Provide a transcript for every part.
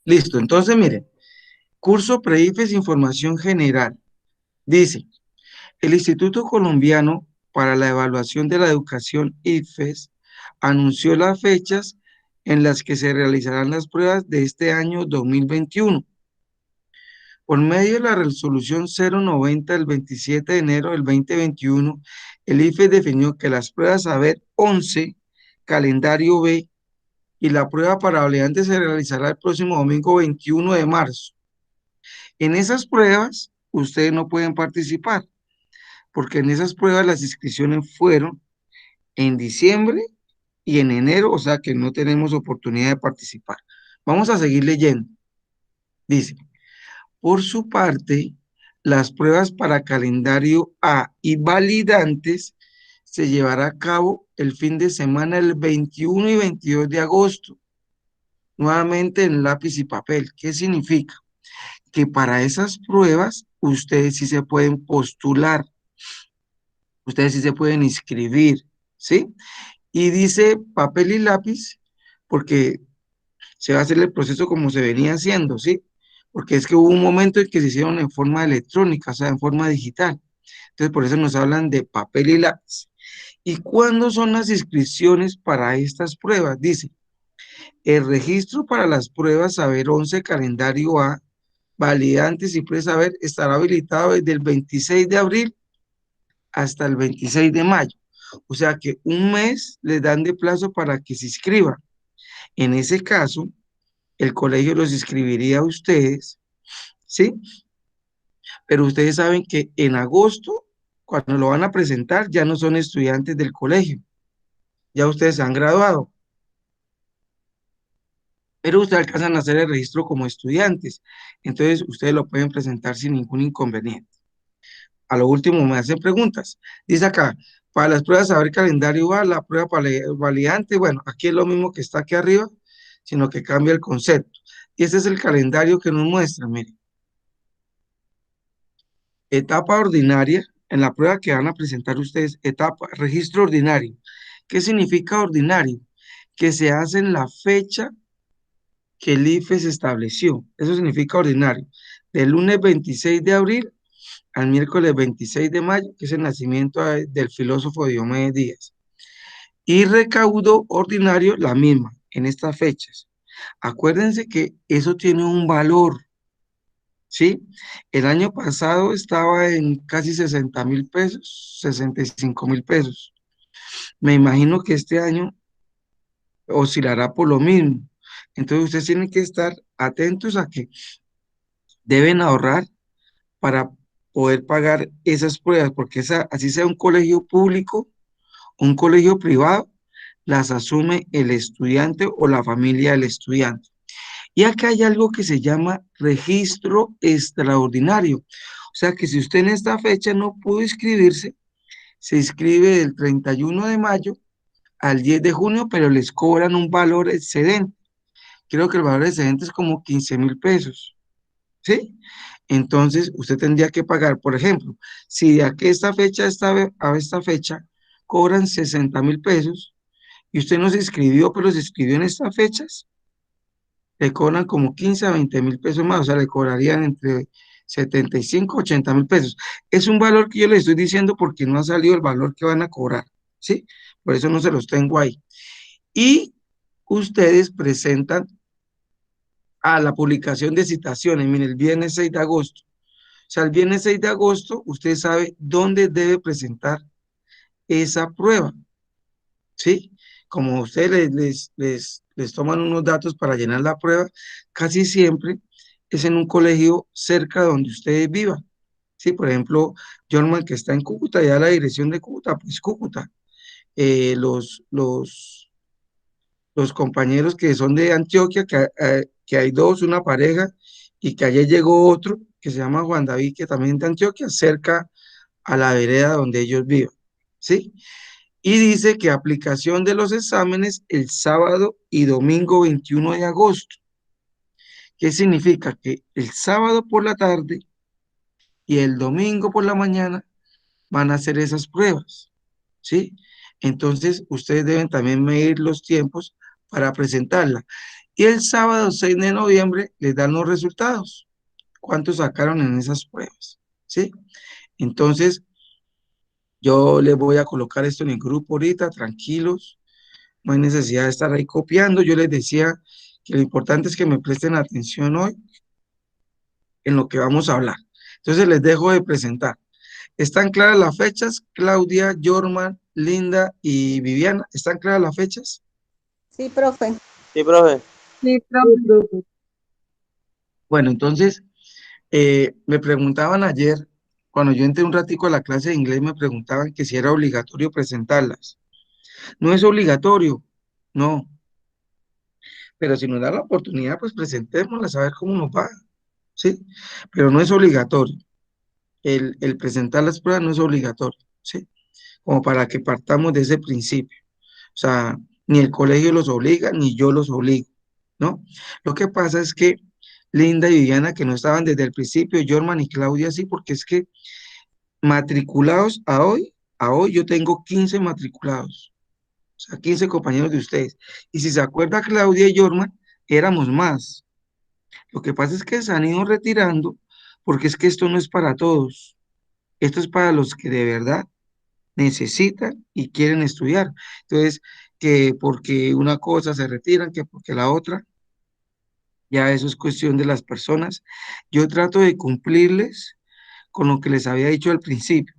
Listo, entonces miren, curso pre-IFES Información General. Dice, el Instituto Colombiano para la Evaluación de la Educación IFES anunció las fechas en las que se realizarán las pruebas de este año 2021. Por medio de la resolución 090 del 27 de enero del 2021, el IFES definió que las pruebas Saber 11, calendario B y la prueba para validantes se realizará el próximo domingo 21 de marzo. En esas pruebas, ustedes no pueden participar, porque en esas pruebas las inscripciones fueron en diciembre y en enero, o sea que no tenemos oportunidad de participar. Vamos a seguir leyendo. Dice, por su parte, las pruebas para calendario A y validantes se llevará a cabo el fin de semana del 21 y 22 de agosto, nuevamente en lápiz y papel. ¿Qué significa? Que para esas pruebas ustedes sí se pueden postular, ustedes sí se pueden inscribir, ¿sí? Y dice papel y lápiz porque se va a hacer el proceso como se venía haciendo, ¿sí? Porque es que hubo un momento en que se hicieron en forma electrónica, o sea, en forma digital. Entonces, por eso nos hablan de papel y lápiz. ¿Y cuándo son las inscripciones para estas pruebas? Dice, el registro para las pruebas Saber 11 calendario A, validantes y pre-saber, estará habilitado desde el 26 de abril hasta el 26 de mayo. O sea que un mes les dan de plazo para que se inscriban. En ese caso, el colegio los inscribiría a ustedes, ¿sí? Pero ustedes saben que en agosto, cuando lo van a presentar, ya no son estudiantes del colegio, ya ustedes se han graduado, pero ustedes alcanzan a hacer el registro como estudiantes, entonces ustedes lo pueden presentar sin ningún inconveniente. A lo último me hacen preguntas. Dice acá, para las pruebas saber calendario va, la prueba para validante, bueno, aquí es lo mismo que está aquí arriba, sino que cambia el concepto. Y este es el calendario que nos muestra, miren. Etapa ordinaria, en la prueba que van a presentar ustedes, etapa, registro ordinario. ¿Qué significa ordinario? Que se hace en la fecha que el IFES estableció. Eso significa ordinario. Del lunes 26 de abril al miércoles 26 de mayo, que es el nacimiento del filósofo Diomedes Díaz. Y recaudo ordinario, la misma, en estas fechas. Acuérdense que eso tiene un valor, ¿sí? El año pasado estaba en casi 60.000 pesos, 65.000 pesos. Me imagino que este año oscilará por lo mismo. Entonces ustedes tienen que estar atentos a que deben ahorrar para poder pagar esas pruebas, porque así sea un colegio público, un colegio privado, las asume el estudiante o la familia del estudiante. Y acá hay algo que se llama registro extraordinario. O sea que si usted en esta fecha no pudo inscribirse, se inscribe del 31 de mayo al 10 de junio, pero les cobran un valor excedente. Creo que el valor excedente es como 15.000 pesos, ¿sí? Entonces, usted tendría que pagar, por ejemplo, si de aquí a esta fecha a esta fecha cobran 60.000 pesos y usted no se inscribió, pero se inscribió en estas fechas, le cobran como 15 a 20.000 pesos más, o sea, le cobrarían entre 75 a 80.000 pesos. Es un valor que yo les estoy diciendo porque no ha salido el valor que van a cobrar, ¿sí? Por eso no se los tengo ahí. Y ustedes presentan a la publicación de citaciones, mire, el viernes 6 de agosto. O sea, el viernes 6 de agosto, usted sabe dónde debe presentar esa prueba, ¿sí? Como ustedes les toman unos datos para llenar la prueba, casi siempre es en un colegio cerca donde ustedes vivan. Sí, por ejemplo, Jorman, que está en Cúcuta, ya la dirección de Cúcuta, pues Cúcuta. Los compañeros que son de Antioquia, que hay dos, una pareja, y que ayer llegó otro, que se llama Juan David, que también es de Antioquia, cerca a la vereda donde ellos viven, ¿sí? Y dice que aplicación de los exámenes el sábado y domingo 21 de agosto. ¿Qué significa? Que el sábado por la tarde y el domingo por la mañana van a hacer esas pruebas, ¿sí? Entonces, ustedes deben también medir los tiempos para presentarla. Y el sábado 6 de noviembre les dan los resultados. ¿Cuántos sacaron en esas pruebas? ¿Sí? Entonces, yo les voy a colocar esto en el grupo ahorita, tranquilos, no hay necesidad de estar ahí copiando. Yo les decía que lo importante es que me presten atención hoy en lo que vamos a hablar. Entonces, les dejo de presentar. ¿Están claras las fechas? Claudia, Jorman, Linda y Viviana, ¿están claras las fechas? Sí, profe. Sí, profe. Sí, Sí, profe. profe. Bueno, entonces, me preguntaban ayer, cuando yo entré un ratico a la clase de inglés, me preguntaban que si era obligatorio presentarlas. No es obligatorio, no, pero si nos da la oportunidad, pues presentémoslas a ver cómo nos va, ¿sí? Pero no es obligatorio. El presentar las pruebas no es obligatorio, ¿sí? Como para que partamos de ese principio. O sea, ni el colegio los obliga, ni yo los obligo, ¿no? Lo que pasa es que Linda y Viviana, que no estaban desde el principio, Jorman y Claudia sí, porque es que matriculados a hoy yo tengo 15 matriculados, o sea, 15 compañeros de ustedes. Y si se acuerda Claudia y Jorman, éramos más. Lo que pasa es que se han ido retirando porque es que esto no es para todos. Esto es para los que de verdad necesitan y quieren estudiar. Entonces, que porque una cosa se retiran, que porque la otra, ya eso es cuestión de las personas. Yo trato de cumplirles con lo que les había dicho al principio,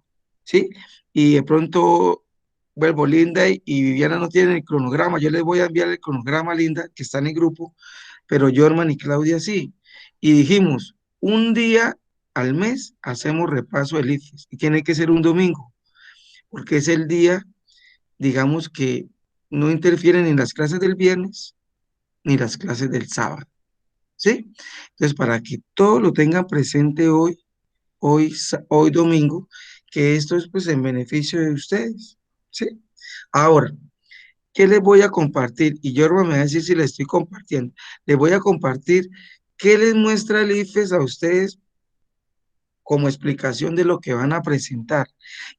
¿sí? Y de pronto vuelvo, Linda y Viviana no tienen el cronograma. Yo les voy a enviar el cronograma, Linda, que está en el grupo, pero Jorman y Claudia sí. Y dijimos, un día al mes hacemos repaso del IFES y tiene que ser un domingo, porque es el día, digamos, que no interfieren en las clases del viernes ni las clases del sábado, ¿sí? Entonces, para que todos lo tengan presente hoy domingo, que esto es pues en beneficio de ustedes, ¿sí? Ahora, ¿qué les voy a compartir? Y yo me va a decir si les estoy compartiendo. Les voy a compartir qué les muestra el IFES a ustedes como explicación de lo que van a presentar.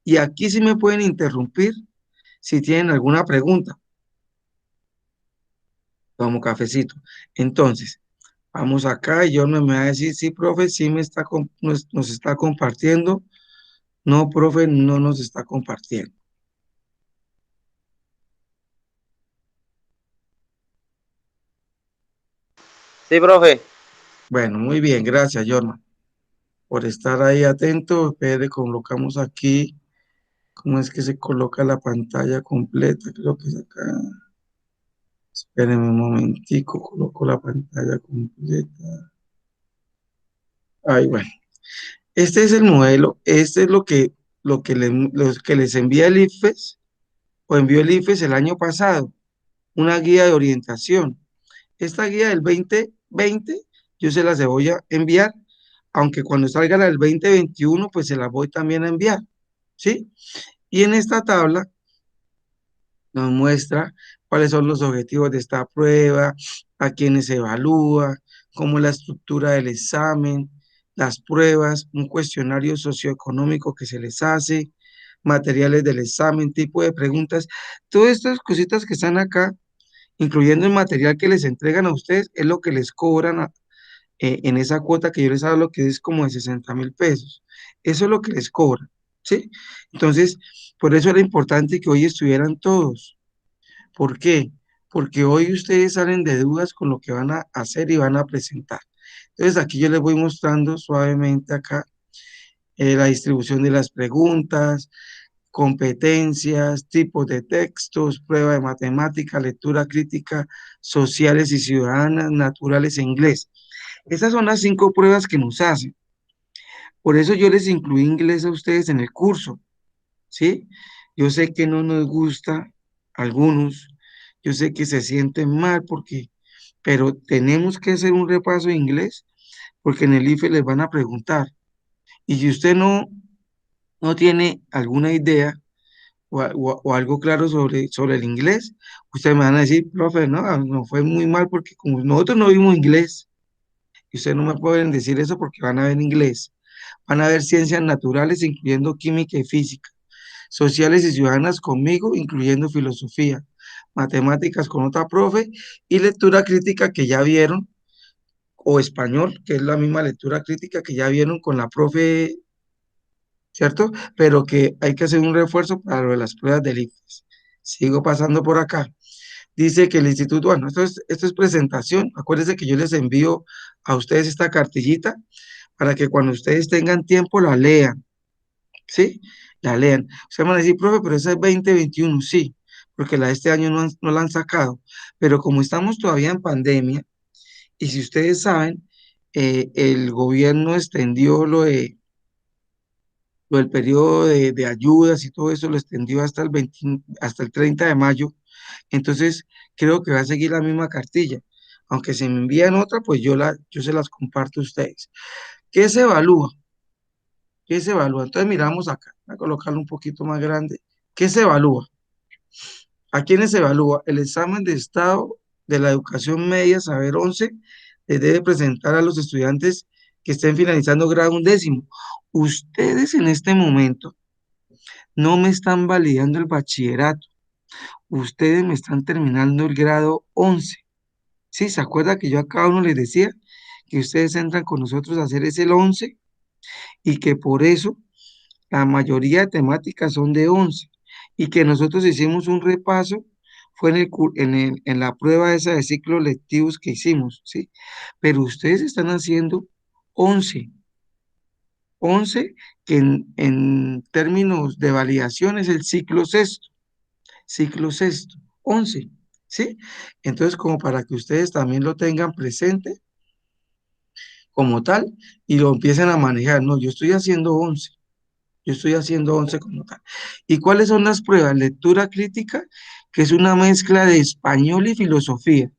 Y aquí sí me pueden interrumpir si tienen alguna pregunta, como cafecito. Entonces, vamos acá y yo me va a decir, sí, profe, sí nos está compartiendo. No, profe, no nos está compartiendo. Sí, profe. Bueno, muy bien, gracias, Jorma, por estar ahí atento. Espere, colocamos aquí, ¿cómo es que se coloca la pantalla completa? Creo que es acá. Espérenme un momentico, coloco la pantalla completa. Ay, bueno, este es el modelo, este es lo que les envía el IFES, o envió el IFES el año pasado, una guía de orientación. Esta guía del 2020, yo se las voy a enviar, aunque cuando salga la del 2021, pues se las voy también a enviar, ¿sí? Y en esta tabla nos muestra cuáles son los objetivos de esta prueba, a quiénes se evalúa, cómo es la estructura del examen, las pruebas, un cuestionario socioeconómico que se les hace, materiales del examen, tipo de preguntas, todas estas cositas que están acá, incluyendo el material que les entregan a ustedes, es lo que les cobran en esa cuota que yo les hablo, que es como de 60.000 pesos. Eso es lo que les cobran, ¿sí? Entonces, por eso era importante que hoy estuvieran todos. ¿Por qué? Porque hoy ustedes salen de dudas con lo que van a hacer y van a presentar. Entonces, aquí yo les voy mostrando suavemente acá la distribución de las preguntas, competencias, tipos de textos, prueba de matemática, lectura crítica, sociales y ciudadanas, naturales e inglés. Esas son las 5 pruebas que nos hacen. Por eso yo les incluí inglés a ustedes en el curso, ¿sí? Yo sé que no nos gusta a algunos, yo sé que se sienten mal pero tenemos que hacer un repaso de inglés porque en el IFE les van a preguntar. Y si usted no tiene alguna idea o algo claro sobre el inglés, ustedes me van a decir, profe, no, no fue muy mal porque como nosotros no vimos inglés, y ustedes no me pueden decir eso porque van a ver inglés. Van a ver ciencias naturales, incluyendo química y física, sociales y ciudadanas conmigo, incluyendo filosofía, matemáticas con otra profe y lectura crítica que ya vieron, o español, que es la misma lectura crítica que ya vieron con la profe, ¿cierto? Pero que hay que hacer un refuerzo para lo de las pruebas del ICFES. Sigo pasando por acá. Dice que el instituto, bueno, esto es presentación. Acuérdense que yo les envío a ustedes esta cartillita para que cuando ustedes tengan tiempo la lean, ¿sí? La lean. Ustedes van a decir, profe, pero esa es 2021, sí, porque la de este año no la han sacado. Pero como estamos todavía en pandemia, y si ustedes saben, el gobierno extendió lo del periodo de ayudas y todo eso, lo extendió hasta el 20 hasta el 30 de mayo. Entonces, creo que va a seguir la misma cartilla. Aunque se me envían otra, pues yo se las comparto a ustedes. ¿Qué se evalúa? ¿Qué se evalúa? Entonces miramos acá, voy a colocarlo un poquito más grande. ¿Qué se evalúa? ¿A quiénes se evalúa? El examen de estado de la educación media, saber 11, le debe presentar a los estudiantes que estén finalizando grado undécimo. Ustedes en este momento no me están validando el bachillerato, ustedes me están terminando el grado 11. Sí, ¿se acuerda que yo a cada uno les decía que ustedes entran con nosotros a hacer ese el 11 y que por eso la mayoría de temáticas son de 11 y que nosotros hicimos un repaso, fue en la prueba esa de ciclos lectivos que hicimos, ¿sí? Pero ustedes están haciendo 11 11 que en términos de validación es el ciclo sexto, 11, ¿sí? Entonces, como para que ustedes también lo tengan presente como tal y lo empiecen a manejar, no, yo estoy haciendo 11 como tal. ¿Y cuáles son las pruebas? Lectura crítica, que es una mezcla de español y filosofía,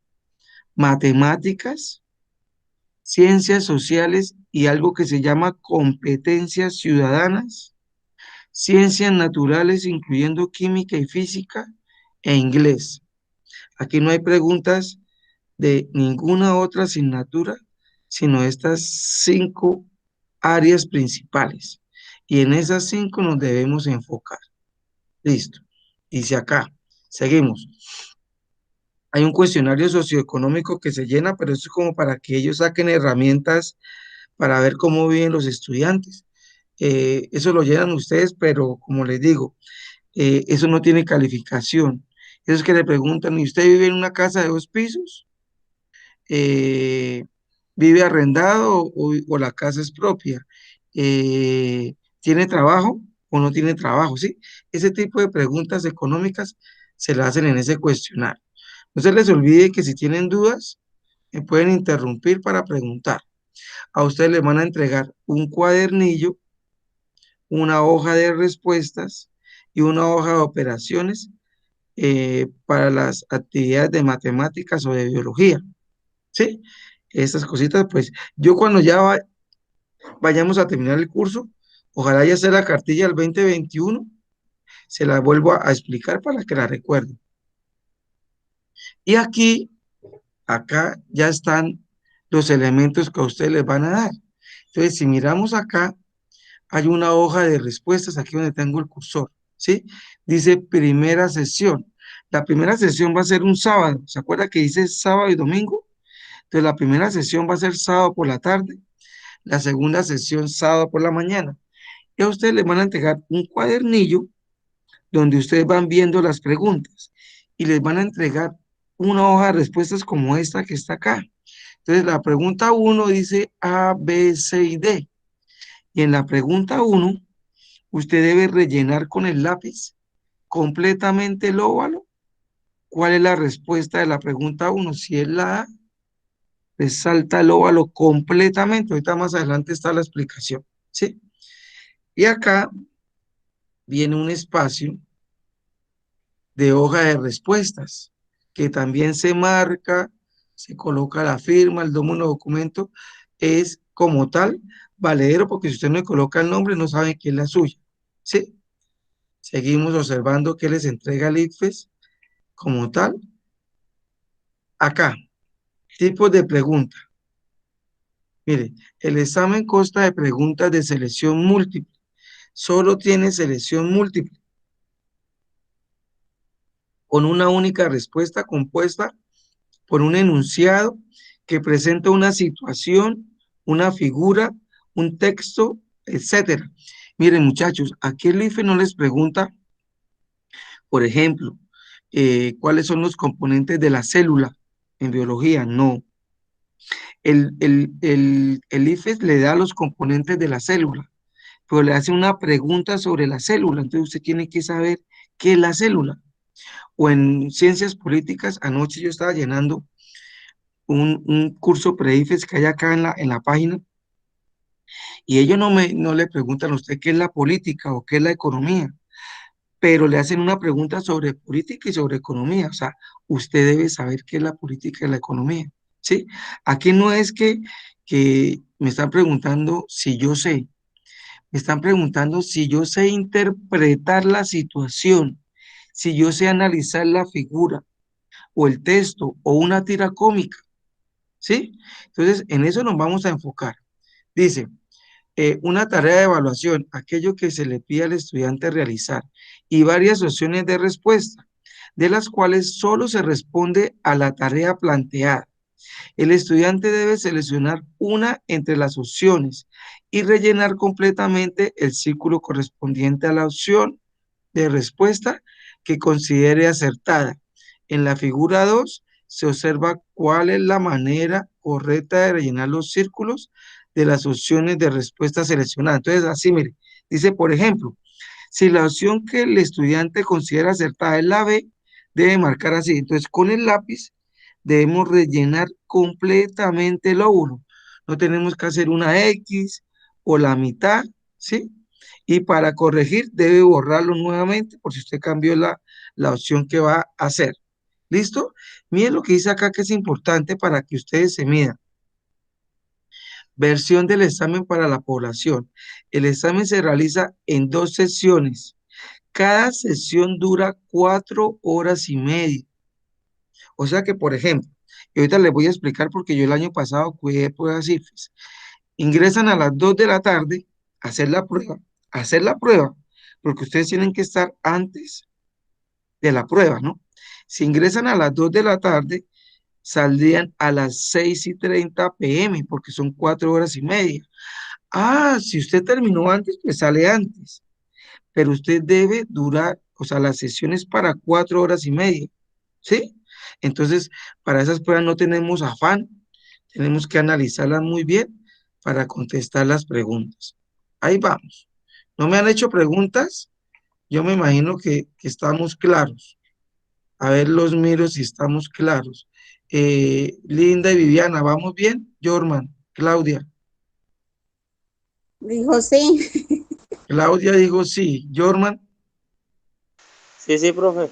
matemáticas, ciencias sociales y algo que se llama competencias ciudadanas, ciencias naturales, incluyendo química y física, e inglés. Aquí no hay preguntas de ninguna otra asignatura, sino estas 5 áreas principales. Y en esas 5 nos debemos enfocar. Listo. Dice acá, seguimos. Hay un cuestionario socioeconómico que se llena, pero eso es como para que ellos saquen herramientas para ver cómo viven los estudiantes. Eso lo llenan ustedes, pero como les digo, eso no tiene calificación. Eso es que le preguntan, ¿y usted vive en una casa de 2 pisos? Eh, ¿Vive arrendado o la casa es propia? ¿Tiene trabajo o no tiene trabajo? ¿Sí? Ese tipo de preguntas económicas se las hacen en ese cuestionario. No se les olvide que si tienen dudas, me pueden interrumpir para preguntar. A ustedes les van a entregar un cuadernillo, una hoja de respuestas y una hoja de operaciones para las actividades de matemáticas o de biología. ¿Sí? Estas cositas, pues yo cuando vayamos a terminar el curso, ojalá ya sea la cartilla del 2021, se la vuelvo a explicar para que la recuerden. Y aquí, acá ya están los elementos que a ustedes les van a dar. Entonces, si miramos acá, hay una hoja de respuestas aquí donde tengo el cursor, ¿sí? Dice primera sesión. La primera sesión va a ser un sábado. ¿Se acuerda que dice sábado y domingo? Entonces, la primera sesión va a ser sábado por la tarde, la segunda sesión sábado por la mañana. Y a ustedes les van a entregar un cuadernillo donde ustedes van viendo las preguntas y les van a entregar una hoja de respuestas como esta que está acá. Entonces, la pregunta uno dice A, B, C y D. Y en la pregunta uno, usted debe rellenar con el lápiz completamente el óvalo. ¿Cuál es la respuesta de la pregunta uno? Si es la A, resalta el óvalo completamente. Ahorita más adelante está la explicación, ¿sí? Y acá viene un espacio de hoja de respuestas, que también se marca, se coloca la firma, el número de documento, es como tal valedero, porque si usted no le coloca el nombre, no sabe quién es la suya, ¿sí? Seguimos observando que les entrega el ICFES como tal. Acá, tipos de pregunta. Mire, el examen consta de preguntas de selección múltiple. Solo tiene selección múltiple. con una única respuesta compuesta por un enunciado que presenta una situación, una figura, un texto, etcétera. Miren, muchachos, aquí el IFE no les pregunta, por ejemplo, cuáles son los componentes de la célula en biología. No. El IFES le da los componentes de la célula, pero le hace una pregunta sobre la célula. Entonces usted tiene que saber qué es la célula. O en ciencias políticas, anoche yo estaba llenando un curso pre-IFES que hay acá en la página, y ellos no le preguntan a usted qué es la política o qué es la economía, pero le hacen una pregunta sobre política y sobre economía. O sea, usted debe saber qué es la política y la economía, ¿sí? Aquí no es que me están preguntando si yo sé, me están preguntando si yo sé interpretar la situación, si yo sé analizar la figura o el texto o una tira cómica, ¿sí? Entonces, en eso nos vamos a enfocar. Dice, una tarea de evaluación, aquello que se le pide al estudiante realizar, y varias opciones de respuesta, de las cuales solo se responde a la tarea planteada. El estudiante debe seleccionar una entre las opciones y rellenar completamente el círculo correspondiente a la opción de respuesta que considere acertada. En la figura 2 se observa cuál es la manera correcta de rellenar los círculos de las opciones de respuesta seleccionadas. Entonces, así, mire, dice, por ejemplo, si la opción que el estudiante considera acertada es la B, debe marcar así. Entonces, con el lápiz debemos rellenar completamente el óvulo. No tenemos que hacer una X o la mitad, ¿sí? Y para corregir debe borrarlo nuevamente por si usted cambió la opción que va a hacer. ¿Listo? Miren lo que dice acá que es importante para que ustedes se midan. Versión del examen para la población. El examen se realiza en 2 sesiones. Cada sesión dura 4 horas y media. O sea que, por ejemplo, y ahorita les voy a explicar porque yo el año pasado cuidé pruebas IFES. Ingresan a las 2 de la tarde a hacer la prueba, porque ustedes tienen que estar antes de la prueba, ¿no? Si ingresan a las 2 de la tarde, saldrían a las 6:30 p.m., porque son 4 horas y media. Ah, si usted terminó antes, pues sale antes, pero usted debe durar, o sea, la sesión es para 4 horas y media, ¿sí? Entonces, para esas pruebas no tenemos afán, tenemos que analizarlas muy bien para contestar las preguntas. Ahí vamos. ¿No me han hecho preguntas? Yo me imagino que estamos claros. A ver, los miro si estamos claros. Linda y Viviana, ¿vamos bien? Jorman, Claudia. Dijo sí. Claudia dijo sí. Jorman, Sí, sí, profe.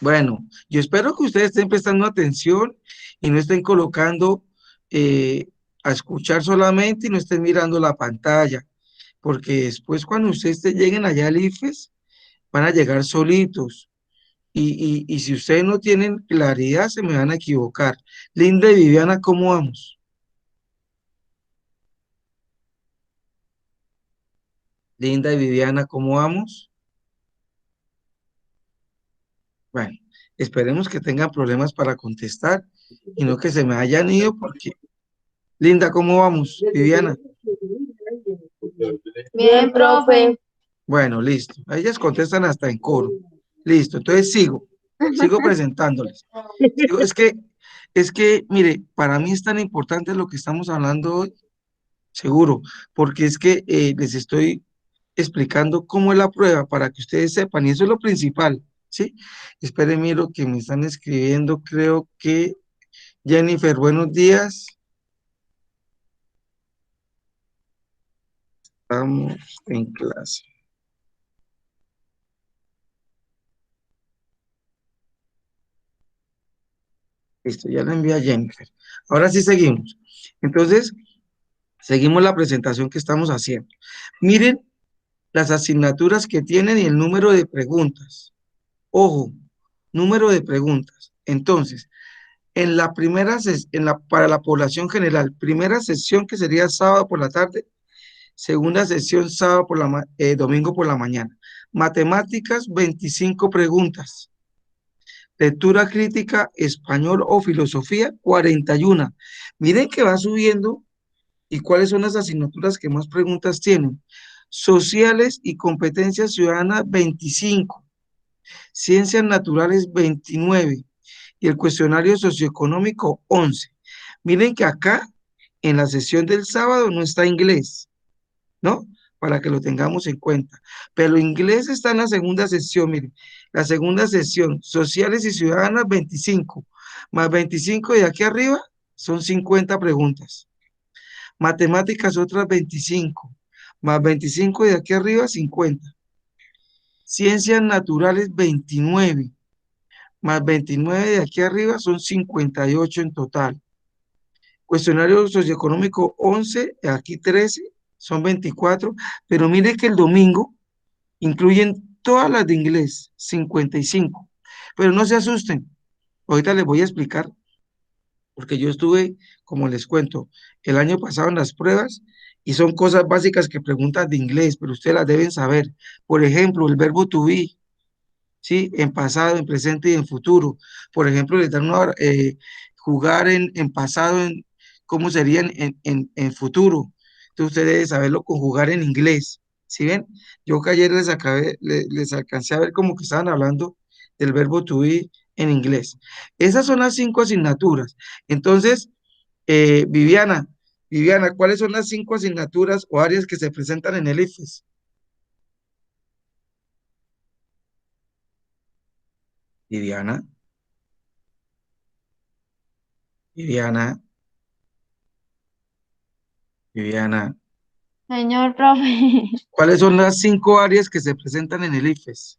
bueno, yo espero que ustedes estén prestando atención y no estén colocando a escuchar solamente y no estén mirando la pantalla, porque después cuando ustedes lleguen allá al IFES, van a llegar solitos. Y si ustedes no tienen claridad, se me van a equivocar. Linda y Viviana, ¿cómo vamos? Linda y Viviana, ¿cómo vamos? Bueno, esperemos que tengan problemas para contestar y no que se me hayan ido porque... Linda, ¿cómo vamos? Viviana. Bien, profe. Bueno, listo. Ellas contestan hasta en coro. Listo. Entonces sigo presentándoles. Es que, mire, para mí es tan importante lo que estamos hablando hoy, seguro, porque es que les estoy explicando cómo es la prueba para que ustedes sepan, y eso es lo principal, ¿sí? Espérenme lo que me están escribiendo, creo que Jennifer, buenos días. Estamos en clase. Listo, ya la envié a Jennifer. Ahora sí seguimos. Entonces, seguimos la presentación que estamos haciendo. Miren las asignaturas que tienen y el número de preguntas. Ojo, número de preguntas. Entonces, en la para la población general, primera sesión que sería sábado por la tarde, segunda sesión sábado domingo por la mañana. Matemáticas, 25 preguntas. Lectura crítica, español o filosofía, 41. Miren que va subiendo y cuáles son las asignaturas que más preguntas tienen. Sociales y competencias ciudadanas, 25. Ciencias naturales, 29. Y el cuestionario socioeconómico, 11. Miren que acá, en la sesión del sábado, no está inglés, ¿no? Para que lo tengamos en cuenta. Pero inglés está en la segunda sesión, miren. La segunda sesión, sociales y ciudadanas, 25. Más 25 de aquí arriba, son 50 preguntas. Matemáticas, otras 25. Más 25 de aquí arriba, 50. Ciencias naturales, 29. Más 29 de aquí arriba, son 58 en total. Cuestionario socioeconómico, 11, aquí 13, son 24. Pero mire que el domingo incluyen todas las de inglés, 55. Pero no se asusten, ahorita les voy a explicar, porque yo estuve, como les cuento, el año pasado en las pruebas y son cosas básicas que preguntan de inglés, pero ustedes las deben saber. Por ejemplo, el verbo to be, ¿sí? En pasado, en presente y en futuro. Por ejemplo, les dan una, jugar en pasado, ¿cómo sería en futuro? Entonces usted debe saberlo conjugar en inglés. ¿Sí ven? Yo que ayer les alcancé a ver como que estaban hablando del verbo to be en inglés. Esas son las 5 asignaturas. Entonces, Viviana, ¿cuáles son las 5 asignaturas o áreas que se presentan en el IFES? Viviana, Viviana, Viviana. Señor profe, ¿Cuáles son las 5 áreas que se presentan en el IFES?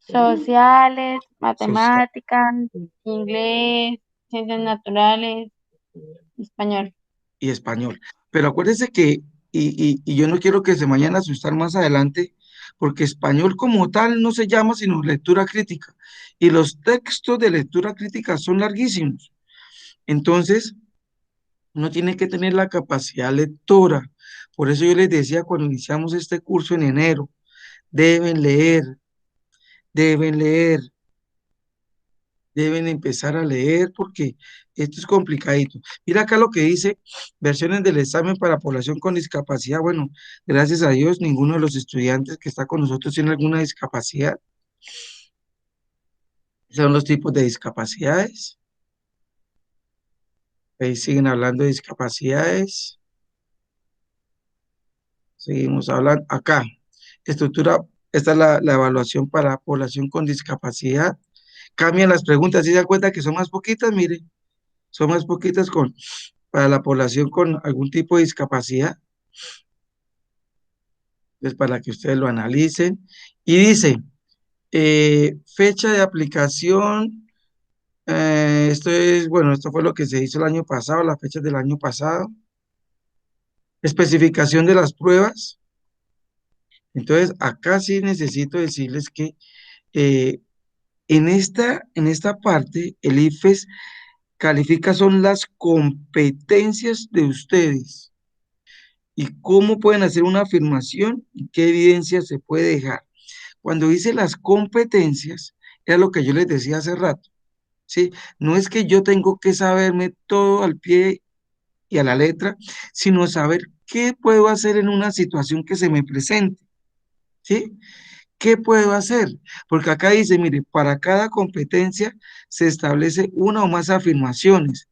sociales, Social matemáticas, inglés, ciencias naturales, español. y español. Pero acuérdese que, y yo no quiero que se me vayan a asustar más adelante, porque español como tal no se llama sino lectura crítica. Y los textos de lectura crítica son larguísimos. Entonces, uno tiene que tener la capacidad lectora. Por eso yo les decía cuando iniciamos este curso en enero, deben leer, deben leer. Deben empezar a leer porque esto es complicadito. Mira acá lo que dice, versiones del examen para población con discapacidad. Bueno, gracias a Dios, ninguno de los estudiantes que está con nosotros tiene alguna discapacidad. Son los tipos de discapacidades. Ahí siguen hablando de discapacidades. Seguimos hablando acá. Estructura, esta es la evaluación para población con discapacidad. Cambian las preguntas, ¿sí se dan cuenta que son más poquitas? Mire, son más poquitas para la población con algún tipo de discapacidad, pues para que ustedes lo analicen. Y dice, fecha de aplicación, esto es, bueno, esto fue lo que se hizo el año pasado, las fechas del año pasado, especificación de las pruebas. Entonces, acá sí necesito decirles que eh, en esta parte, el IFES califica son las competencias de ustedes y cómo pueden hacer una afirmación y qué evidencia se puede dejar. Cuando dice las competencias, era lo que yo les decía hace rato, ¿sí? No es que yo tengo que saberme todo al pie y a la letra, sino saber qué puedo hacer en una situación que se me presente, ¿sí? ¿Qué puedo hacer? Porque acá dice, mire, para cada competencia se establece una o más afirmaciones,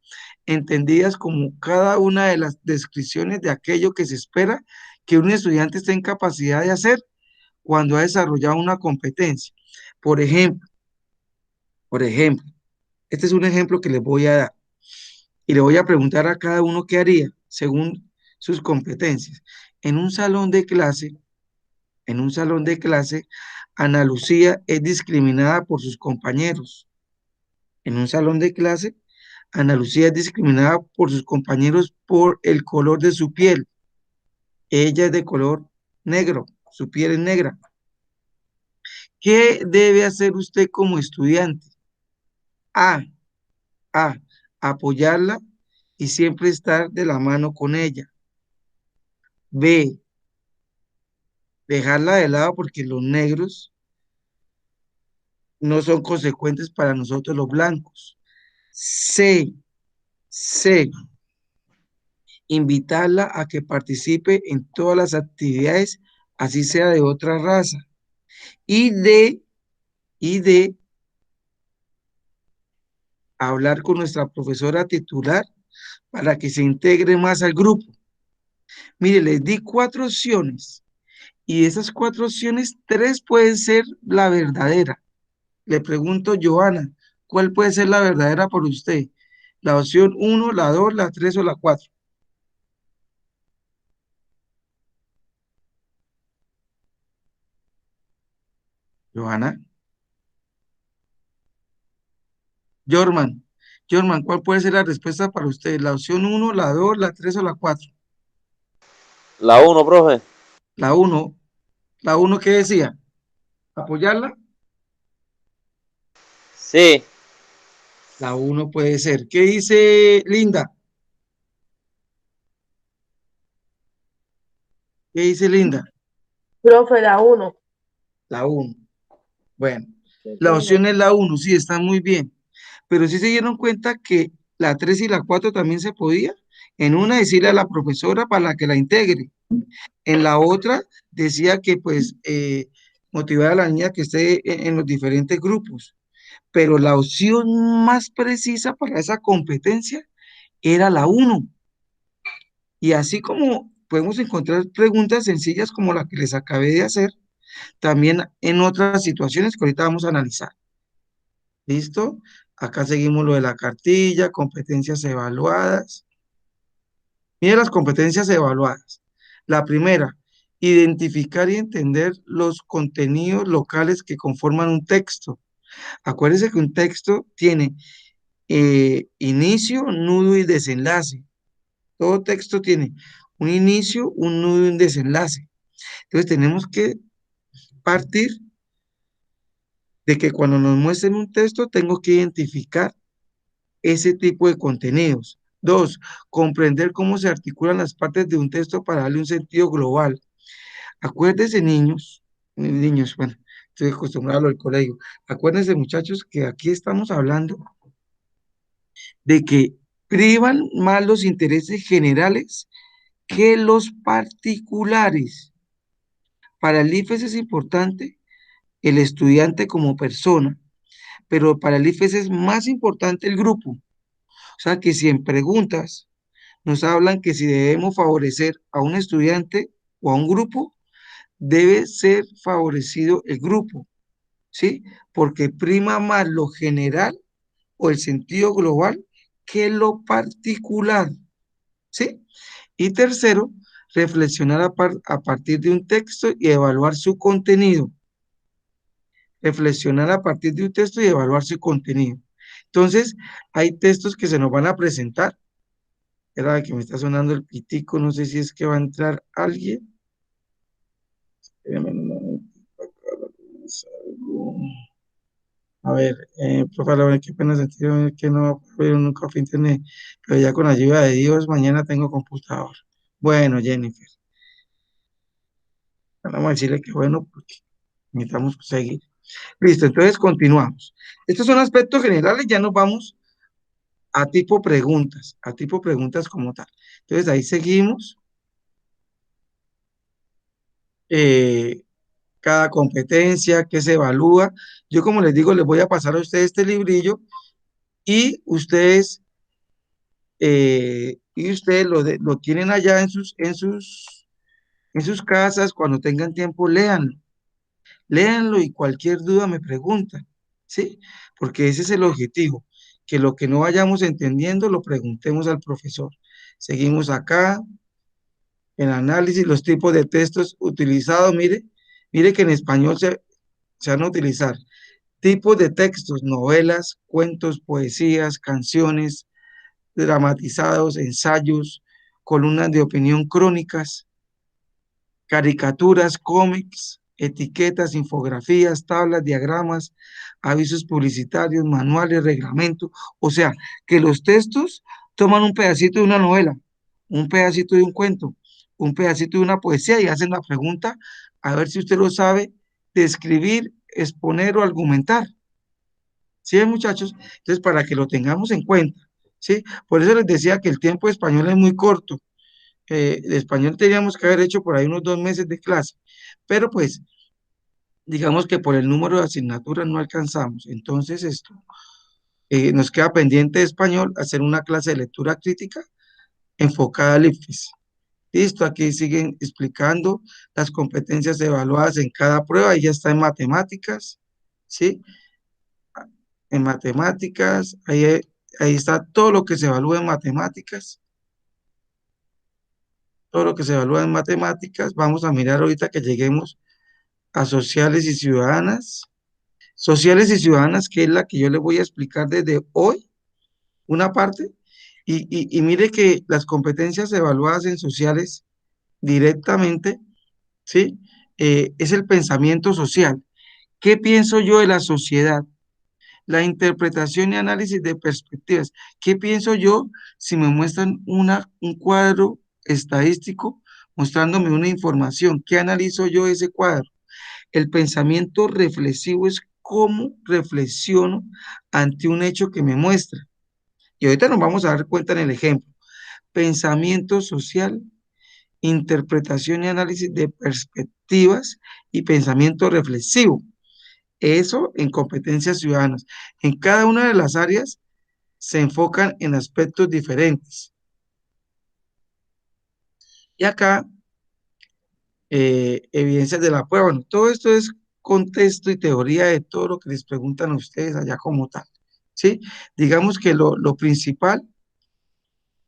entendidas como cada una de las descripciones de aquello que se espera que un estudiante esté en capacidad de hacer cuando ha desarrollado una competencia. Por ejemplo, por ejemplo, este es un ejemplo que les voy a dar y le voy a preguntar a cada uno qué haría según sus competencias. En un salón de clase, en un salón de clase, Ana Lucía es discriminada por sus compañeros. En un salón de clase, Ana Lucía es discriminada por sus compañeros por el color de su piel. Ella es de color negro, su piel es negra. ¿Qué debe hacer usted como estudiante? A, A, apoyarla y siempre estar de la mano con ella. B, dejarla de lado porque los negros no son consecuentes para nosotros los blancos. C, C, invitarla a que participe en todas las actividades, así sea de otra raza. Y D, y D, hablar con nuestra profesora titular para que se integre más al grupo. Mire, les di 4 opciones y de esas 4 opciones, 3 pueden ser la verdadera. Le pregunto, Joana, ¿cuál puede ser la verdadera por usted? ¿La opción 1, la 2, la 3 o la 4? Joana, Jorman, Jorman, ¿cuál puede ser la respuesta para usted? ¿La opción 1, la 2, la 3 o la 4? La uno, profe. La 1, la 1, ¿qué decía? ¿Apoyarla? Sí. La 1 puede ser. ¿Qué dice Linda? ¿Qué dice Linda? Profe, la 1. La 1. Bueno, la opción es la 1, sí, está muy bien. Pero sí se dieron cuenta que la 3 y la 4 también se podía. En una decirle a la profesora para que la integre. En la otra decía que pues motivar a la niña que esté en los diferentes grupos. Pero la opción más precisa para esa competencia era la 1. Y así como podemos encontrar preguntas sencillas como la que les acabé de hacer, también en otras situaciones que ahorita vamos a analizar. ¿Listo? Acá seguimos lo de la cartilla, competencias evaluadas. Mire las competencias evaluadas. La primera, identificar y entender los contenidos locales que conforman un texto. Acuérdense que un texto tiene inicio, nudo y desenlace. Todo texto tiene un inicio, un nudo y un desenlace. Entonces tenemos que partir de que cuando nos muestren un texto tengo que identificar ese tipo de contenidos. Dos, comprender cómo se articulan las partes de un texto para darle un sentido global. Acuérdense, niños, bueno, estoy acostumbrado a lo del colegio. Acuérdense, muchachos, que aquí estamos hablando de que privan más los intereses generales que los particulares. Para el IFES es importante el estudiante como persona, pero para el IFES es más importante el grupo. O sea que si en preguntas nos hablan que si debemos favorecer a un estudiante o a un grupo, debe ser favorecido el grupo, ¿sí? Porque prima más lo general o el sentido global que lo particular, ¿sí? Y tercero, reflexionar a partir de un texto y evaluar su contenido. Reflexionar a partir de un texto y evaluar su contenido. Entonces, hay textos que se nos van a presentar. Era que me está sonando el pitico, no sé si es que va a entrar alguien. Espérame un momento, acá lo salgo. A ver, profe, la verdad, qué pena sentir que no puedo nunca fue internet, pero ya con la ayuda de Dios, mañana tengo computador. Bueno, Jennifer, vamos a decirle que bueno, porque necesitamos seguir. Listo, entonces continuamos. Estos son aspectos generales, ya nos vamos a tipo preguntas como tal. Entonces ahí seguimos. eh, Cada competencia, que se evalúa. Yo, como les digo, les voy a pasar a ustedes este librillo y ustedes lo tienen allá en sus casas, cuando tengan tiempo, léanlo. Léanlo y cualquier duda me preguntan, ¿sí? Porque ese es el objetivo, que lo que no vayamos entendiendo lo preguntemos al profesor. Seguimos acá, en análisis, los tipos de textos utilizados, mire que en español se van a utilizar tipos de textos: novelas, cuentos, poesías, canciones, dramatizados, ensayos, columnas de opinión, crónicas, caricaturas, cómics, etiquetas, infografías, tablas, diagramas, avisos publicitarios, manuales, reglamentos. O sea, que los textos toman un pedacito de una novela, un pedacito de un cuento, un pedacito de una poesía y hacen la pregunta a ver si usted lo sabe describir, exponer o argumentar. ¿Sí, muchachos? Entonces, para que lo tengamos en cuenta, ¿sí? Por eso les decía que el tiempo de español es muy corto. De español teníamos que haber hecho por ahí unos 2 meses de clase, pero pues digamos que por el número de asignaturas no alcanzamos. Entonces, nos queda pendiente de español hacer una clase de lectura crítica enfocada al IFES. Listo, aquí siguen explicando las competencias evaluadas en cada prueba y ya está en matemáticas, ¿sí? En matemáticas, ahí está todo lo que se evalúa en matemáticas, todo lo que se evalúa en matemáticas. Vamos a mirar ahorita que lleguemos a sociales y ciudadanas. Sociales y ciudadanas, que es la que yo les voy a explicar desde hoy, una parte, y mire que las competencias evaluadas en sociales directamente, ¿sí? Es el pensamiento social. ¿Qué pienso yo de la sociedad? La interpretación y análisis de perspectivas. ¿Qué pienso yo si me muestran un cuadro estadístico mostrándome una información? ¿Qué analizo yo de ese cuadro? El pensamiento reflexivo es cómo reflexiono ante un hecho que me muestra. Y ahorita nos vamos a dar cuenta en el ejemplo. Pensamiento social, interpretación y análisis de perspectivas y pensamiento reflexivo. Eso en competencias ciudadanas. En cada una de las áreas se enfocan en aspectos diferentes. Y acá, evidencias de la prueba. Bueno, todo esto es contexto y teoría de todo lo que les preguntan a ustedes allá como tal. ¿Sí? Digamos que lo principal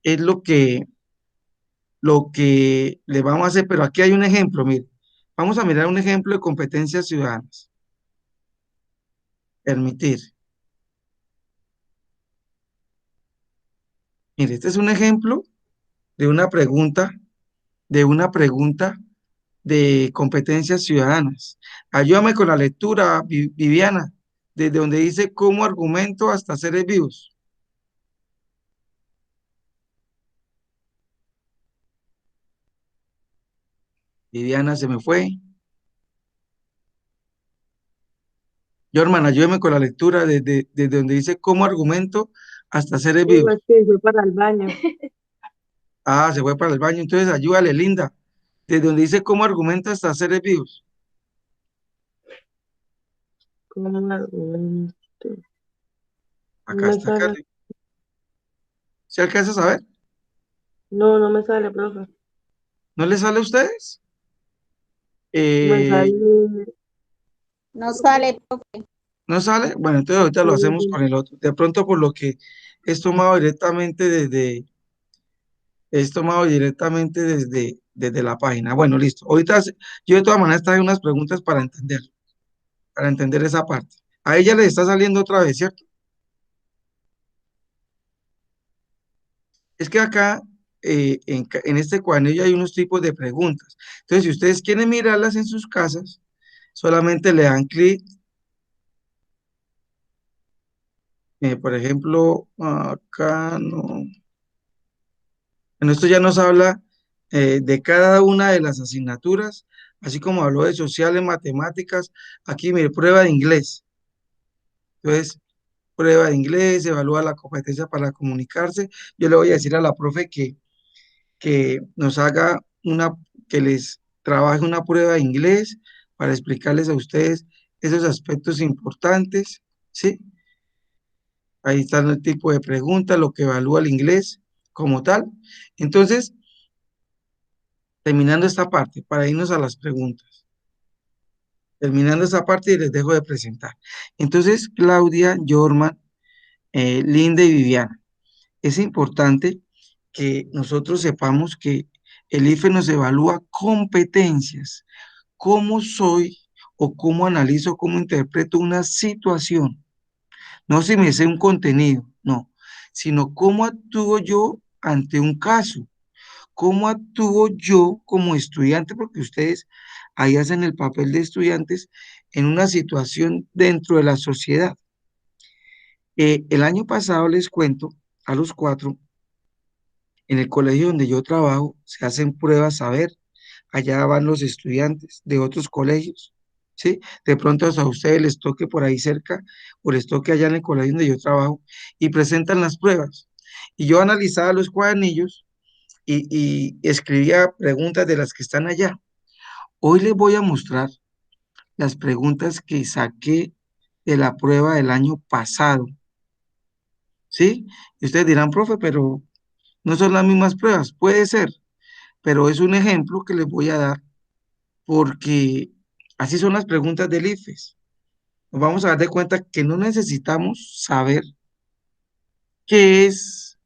es lo que le vamos a hacer, pero aquí hay un ejemplo, mire. Vamos a mirar un ejemplo de competencias ciudadanas. Permitir. Mire, este es un ejemplo de una pregunta, de una pregunta de competencias ciudadanas. Ayúdame con la lectura, Viviana, desde donde dice cómo argumento hasta seres vivos. Viviana se me fue. Yo, hermana, ayúdame con la lectura desde donde dice cómo argumento hasta seres Digo, vivos. es que fue para el baño. Ah, se fue para el baño, entonces ayúdale, Linda. Desde donde dice cómo argumenta hasta seres vivos. ¿Cómo un argumento? No Acá me está, sale. Carly. ¿Se alcanza a saber? No, no me sale, profe. ¿No le sale a ustedes? Me Eh, sale. No sale, profe. ¿No sale? Bueno, entonces ahorita lo hacemos con el otro. De pronto por lo que es tomado directamente desde la página. Bueno, listo. Ahorita yo de todas maneras traje unas preguntas para entender esa parte. A ella le está saliendo otra vez, ¿cierto? Es que acá, en este cuadernillo hay unos tipos de preguntas. Entonces, si ustedes quieren mirarlas en sus casas, solamente le dan clic. Por ejemplo, acá no. Bueno, esto ya nos habla de cada una de las asignaturas, así como habló de sociales, matemáticas. Aquí, mire, prueba de inglés. Entonces, prueba de inglés, evalúa la competencia para comunicarse. Yo le voy a decir a la profe que nos haga que les trabaje una prueba de inglés para explicarles a ustedes esos aspectos importantes, ¿sí? Ahí está el tipo de pregunta, lo que evalúa el inglés como tal. Entonces, terminando esta parte, para irnos a las preguntas. Terminando esta parte y les dejo de presentar. Entonces, Claudia, Jorman, Linda y Viviana, es importante que nosotros sepamos que el IFE nos evalúa competencias, cómo soy o cómo analizo, cómo interpreto una situación. No si me sé un contenido, no, sino cómo actúo yo ante un caso, cómo actúo yo como estudiante, porque ustedes ahí hacen el papel de estudiantes en una situación dentro de la sociedad. El año pasado les cuento a los cuatro, en el colegio donde yo trabajo, se hacen pruebas a ver, allá van los estudiantes de otros colegios, ¿sí? De pronto a ustedes les toque por ahí cerca o les toque allá en el colegio donde yo trabajo y presentan las pruebas. Y yo analizaba los cuadernillos y escribía preguntas de las que están allá. Hoy les voy a mostrar las preguntas que saqué de la prueba del año pasado, ¿sí? Y ustedes dirán, profe, pero no son las mismas pruebas. Puede ser, pero es un ejemplo que les voy a dar porque así son las preguntas del IFES. Nos vamos a dar de cuenta que no necesitamos saber qué es,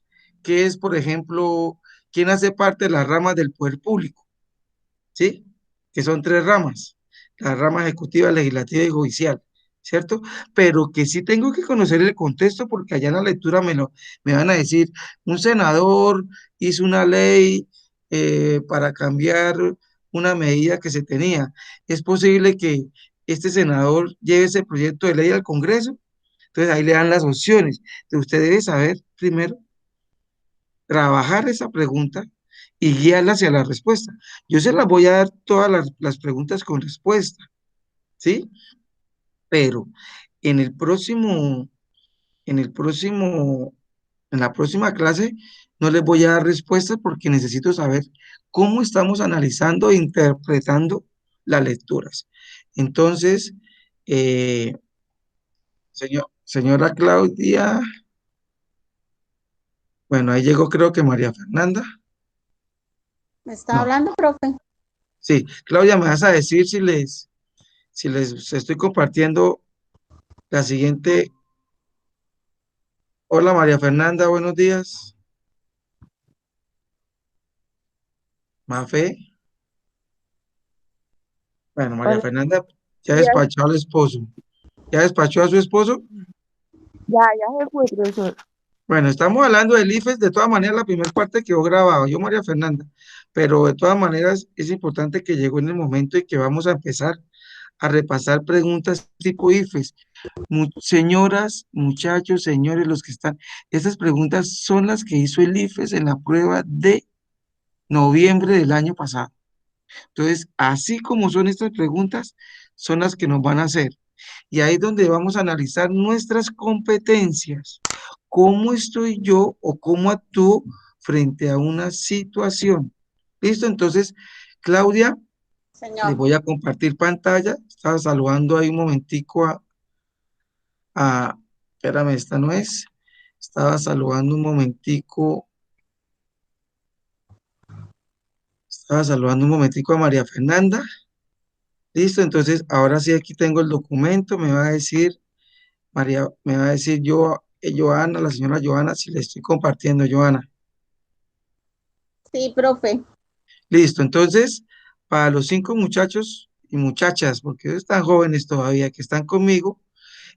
por ejemplo, quién hace parte de las ramas del poder público, ¿sí? Que son tres ramas, la rama ejecutiva, legislativa y judicial, ¿cierto? Pero que sí tengo que conocer el contexto porque allá en la lectura me van a decir, un senador hizo una ley para cambiar una medida que se tenía. Es posible que este senador lleve ese proyecto de ley al Congreso, entonces ahí le dan las opciones. Entonces usted debe saber primero trabajar esa pregunta y guiarla hacia la respuesta. Yo se las voy a dar todas las preguntas con respuesta, ¿sí? Pero en el próximo, en el próximo, en la próxima clase no les voy a dar respuestas porque necesito saber cómo estamos analizando e interpretando las lecturas. Entonces, eh, señora Claudia, bueno, ahí llegó creo que María Fernanda. ¿Me está No, hablando, profe? sí, Claudia, me vas a decir si les estoy compartiendo la siguiente. Hola María Fernanda, buenos días. Mafe. Bueno, María Hola, Fernanda ya días. despachó al esposo. ¿Ya despachó a su esposo? Ya se fue, profesor. Bueno, estamos hablando del IFES, de todas maneras la primera parte quedó grabada, yo María Fernanda, pero de todas maneras es importante que llegó en el momento y que vamos a empezar a repasar preguntas tipo IFES. Señoras, muchachos, señores, los que están, estas preguntas son las que hizo el IFES en la prueba de noviembre del año pasado. Entonces, así como son estas preguntas, son las que nos van a hacer. Y ahí es donde vamos a analizar nuestras competencias. ¿Cómo estoy yo o cómo actúo frente a una situación? ¿Listo? Entonces, Claudia, les Señor. voy a compartir pantalla. Estaba saludando ahí un momentico espérame, esta no es. Estaba saludando un momentico. Estaba saludando un momentico a María Fernanda. Listo, entonces ahora sí aquí tengo el documento, me va a decir María, me va a decir Joana, la señora Joana, si le estoy compartiendo, Joana. Sí, profe. Listo, entonces, para los 5 muchachos y muchachas, porque están jóvenes todavía, que están conmigo,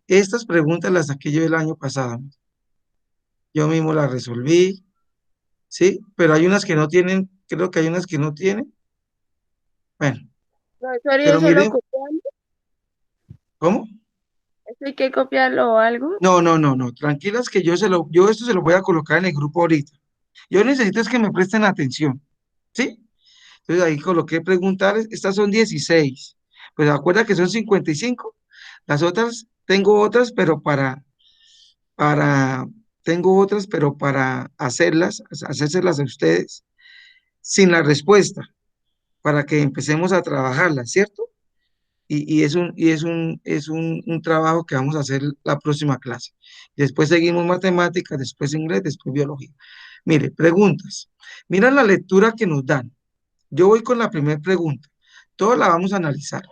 estas preguntas las saqué yo el año pasado. Yo mismo las resolví, ¿sí? Pero hay unas que no tienen, creo que hay unas que no tienen. Bueno, Profesor, ¿y pero eso lo miren, copiamos? ¿cómo? ¿Eso hay que copiarlo o algo? No, no, no, no, tranquilas que yo esto se lo voy a colocar en el grupo ahorita. Yo necesito es que me presten atención, ¿sí? Entonces ahí coloqué preguntar, estas son 16. Pues acuerda que son 55. Las otras, para, tengo otras, pero para hacérselas a ustedes sin la respuesta, para que empecemos a trabajarlas, ¿cierto? Y es un trabajo que vamos a hacer la próxima clase. Después seguimos matemáticas, después inglés, después biología. Mire, preguntas. Mira la lectura que nos dan. Yo voy con la primera pregunta. Todas las vamos a analizar.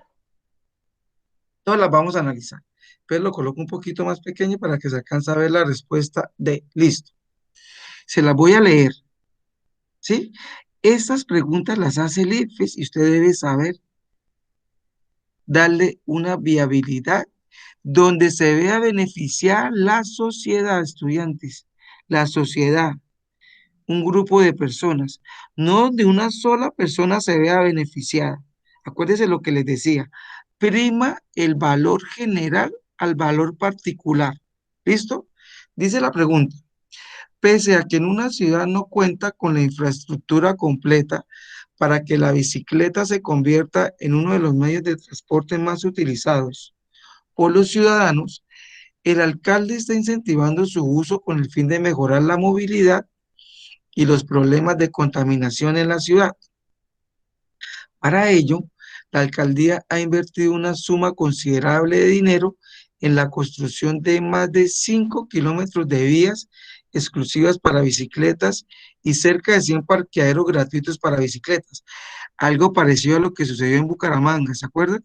Todas las vamos a analizar. Pero lo coloco un poquito más pequeño para que se alcance a ver la respuesta de listo. Se las voy a leer, ¿sí? Estas preguntas las hace el IFES y usted debe saber darle una viabilidad donde se vea beneficiar la sociedad, estudiantes, la sociedad, un grupo de personas, no donde una sola persona se vea beneficiada. Acuérdense lo que les decía, prima el valor general al valor particular. ¿Listo? Dice la pregunta, pese a que en una ciudad no cuenta con la infraestructura completa para que la bicicleta se convierta en uno de los medios de transporte más utilizados por los ciudadanos, el alcalde está incentivando su uso con el fin de mejorar la movilidad y los problemas de contaminación en la ciudad. Para ello, la alcaldía ha invertido una suma considerable de dinero en la construcción de más de 5 kilómetros de vías exclusivas para bicicletas y cerca de 100 parqueaderos gratuitos para bicicletas. Algo parecido a lo que sucedió en Bucaramanga, ¿se acuerdan?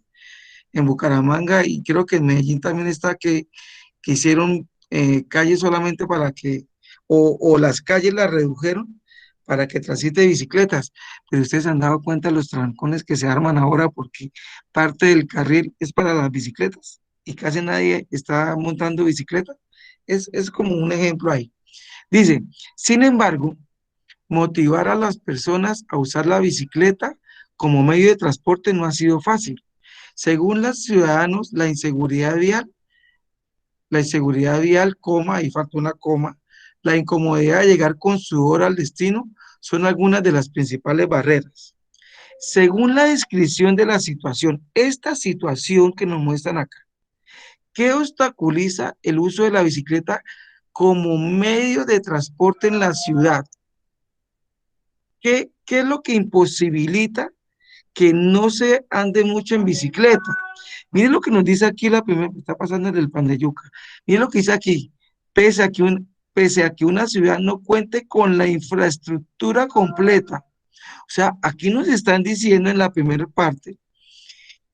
En Bucaramanga y creo que en Medellín también está que hicieron calles solamente para que, o las calles las redujeron para que transite bicicletas, pero ustedes han dado cuenta de los trancones que se arman ahora porque parte del carril es para las bicicletas y casi nadie está montando bicicleta. Es como un ejemplo ahí. Dice, sin embargo, motivar a las personas a usar la bicicleta como medio de transporte no ha sido fácil. Según los ciudadanos, la inseguridad vial, coma, ahí falta una coma, la incomodidad de llegar con sudor al destino son algunas de las principales barreras. Según la descripción de la situación, esta situación que nos muestran acá, ¿qué obstaculiza el uso de la bicicleta como medio de transporte en la ciudad? ¿Qué es lo que imposibilita que no se ande mucho en bicicleta? Miren lo que nos dice aquí la primera, está pasando en el Pan de Yuca. Miren lo que dice aquí, pese a que una ciudad no cuente con la infraestructura completa. O sea, aquí nos están diciendo en la primera parte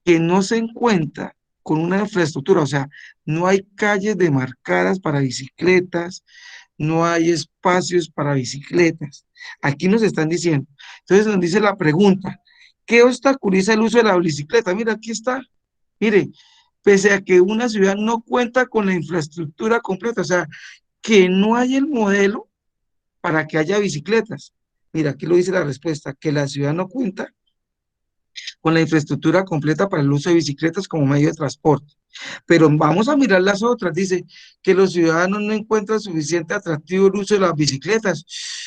que no se encuentra con una infraestructura, o sea, no hay calles demarcadas para bicicletas, no hay espacios para bicicletas. Aquí nos están diciendo. Entonces nos dice la pregunta, ¿qué obstaculiza el uso de la bicicleta? Mira, aquí está. Mire, pese a que una ciudad no cuenta con la infraestructura completa, o sea, que no hay el modelo para que haya bicicletas. Mira, aquí lo dice la respuesta, que la ciudad no cuenta con la infraestructura completa para el uso de bicicletas como medio de transporte. Pero vamos a mirar las otras. Dice que los ciudadanos no encuentran suficiente atractivo el uso de las bicicletas.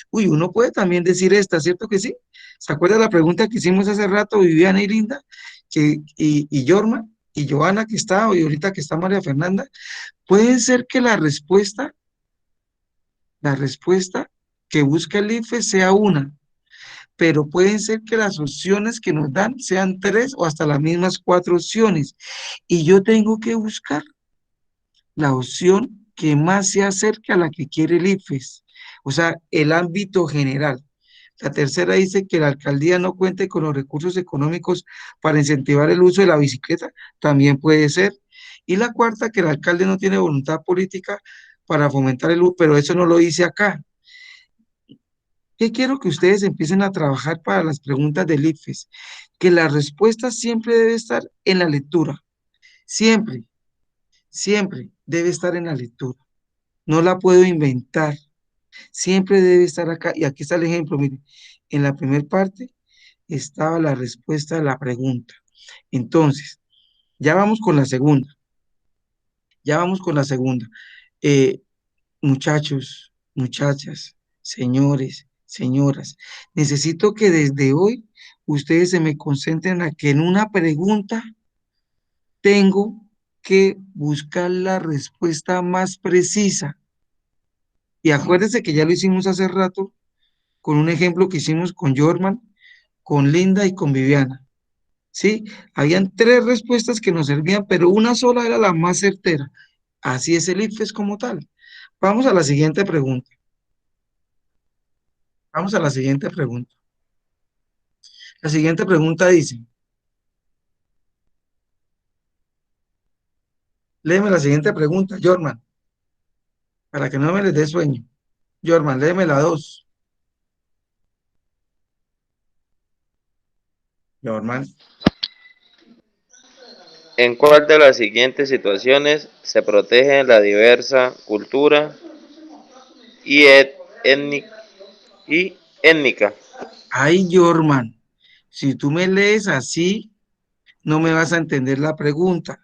Uy, uno puede también decir esta, ¿cierto que sí? ¿Se acuerda la pregunta que hicimos hace rato, Viviana y Linda? Y Yorma y Joana que está, y ahorita que está María Fernanda. Puede ser que la respuesta que busca el IFE sea una, pero pueden ser que las opciones que nos dan sean 3 o hasta las mismas 4 opciones. Y yo tengo que buscar la opción que más se acerque a la que quiere el IFES, o sea, el ámbito general. La tercera dice que la alcaldía no cuente con los recursos económicos para incentivar el uso de la bicicleta, también puede ser. Y la cuarta, que el alcalde no tiene voluntad política para fomentar el uso, pero eso no lo dice acá. ¿Qué quiero que ustedes empiecen a trabajar para las preguntas del IFES? Que la respuesta siempre debe estar en la lectura, siempre, siempre debe estar en la lectura. No la puedo inventar, siempre debe estar acá. Y aquí está el ejemplo, miren, en la primera parte estaba la respuesta a la pregunta. Entonces, ya vamos con la segunda, ya vamos con la segunda. Eh, Muchachos, muchachas, señores, señoras, necesito que desde hoy ustedes se me concentren a que en una pregunta tengo que buscar la respuesta más precisa. Y acuérdense que ya lo hicimos hace rato con un ejemplo que hicimos con Jorman, con Linda y con Viviana. ¿Sí? Habían 3 respuestas que nos servían, pero una sola era la más certera. Así es el IFES como tal. Vamos a la siguiente pregunta. Vamos a la siguiente pregunta. La siguiente pregunta dice, léeme la siguiente pregunta, Jorman, para que no me les dé sueño. Jorman, léeme la 2. Jorman, ¿En cuál de las siguientes situaciones se protege la diversa cultura y étnica? ay, Jorman, si tú me lees así, no me vas a entender la pregunta.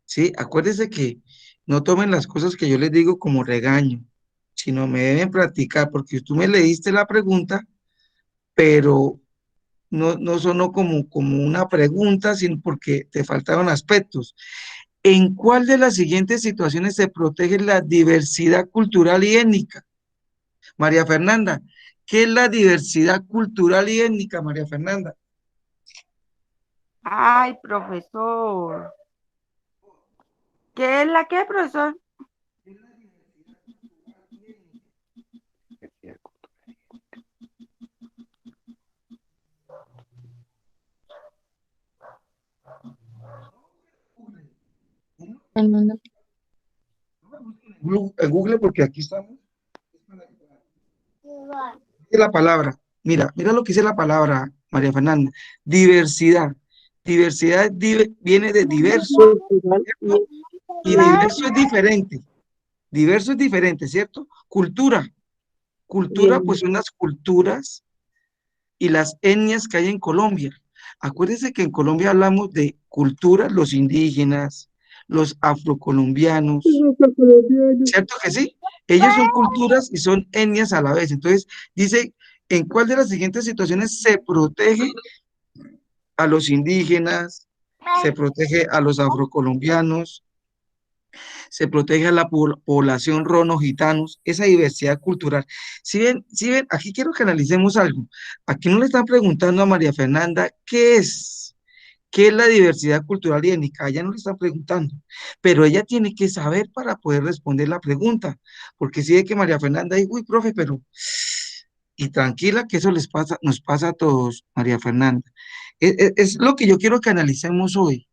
¿Sí? Acuérdese que no tomen las cosas que yo les digo como regaño, sino me deben practicar, porque tú me leíste la pregunta, pero no sonó como una pregunta, sino porque te faltaron aspectos. ¿En cuál de las siguientes situaciones se protege la diversidad cultural y étnica? María Fernanda, ¿qué es la diversidad cultural y étnica, María Fernanda? Ay, profesor. ¿Qué es la qué, profesor? El mundo. En Google, porque aquí estamos. Dice la palabra, mira lo que dice la palabra, María Fernanda, diversidad. Diversidad viene de diverso, ¿cierto? Y diverso es diferente. Diverso es diferente, ¿cierto? Cultura. Cultura, pues son las culturas y las etnias que hay en Colombia. Acuérdense que en Colombia hablamos de culturas, los indígenas, los afrocolombianos, ¿cierto que sí? Ellos son culturas y son etnias a la vez. Entonces, dice, ¿en cuál de las siguientes situaciones se protege a los indígenas, se protege a los afrocolombianos, se protege a la población rono-gitanos, esa diversidad cultural? Si ven, aquí quiero que analicemos algo. Aquí no le están preguntando a María Fernanda qué es la diversidad cultural y étnica, ella no le están preguntando, pero ella tiene que saber para poder responder la pregunta, porque si ve que María Fernanda dice, uy, profe, pero, y tranquila que eso les pasa, nos pasa a todos, María Fernanda. Es lo que yo quiero que analicemos hoy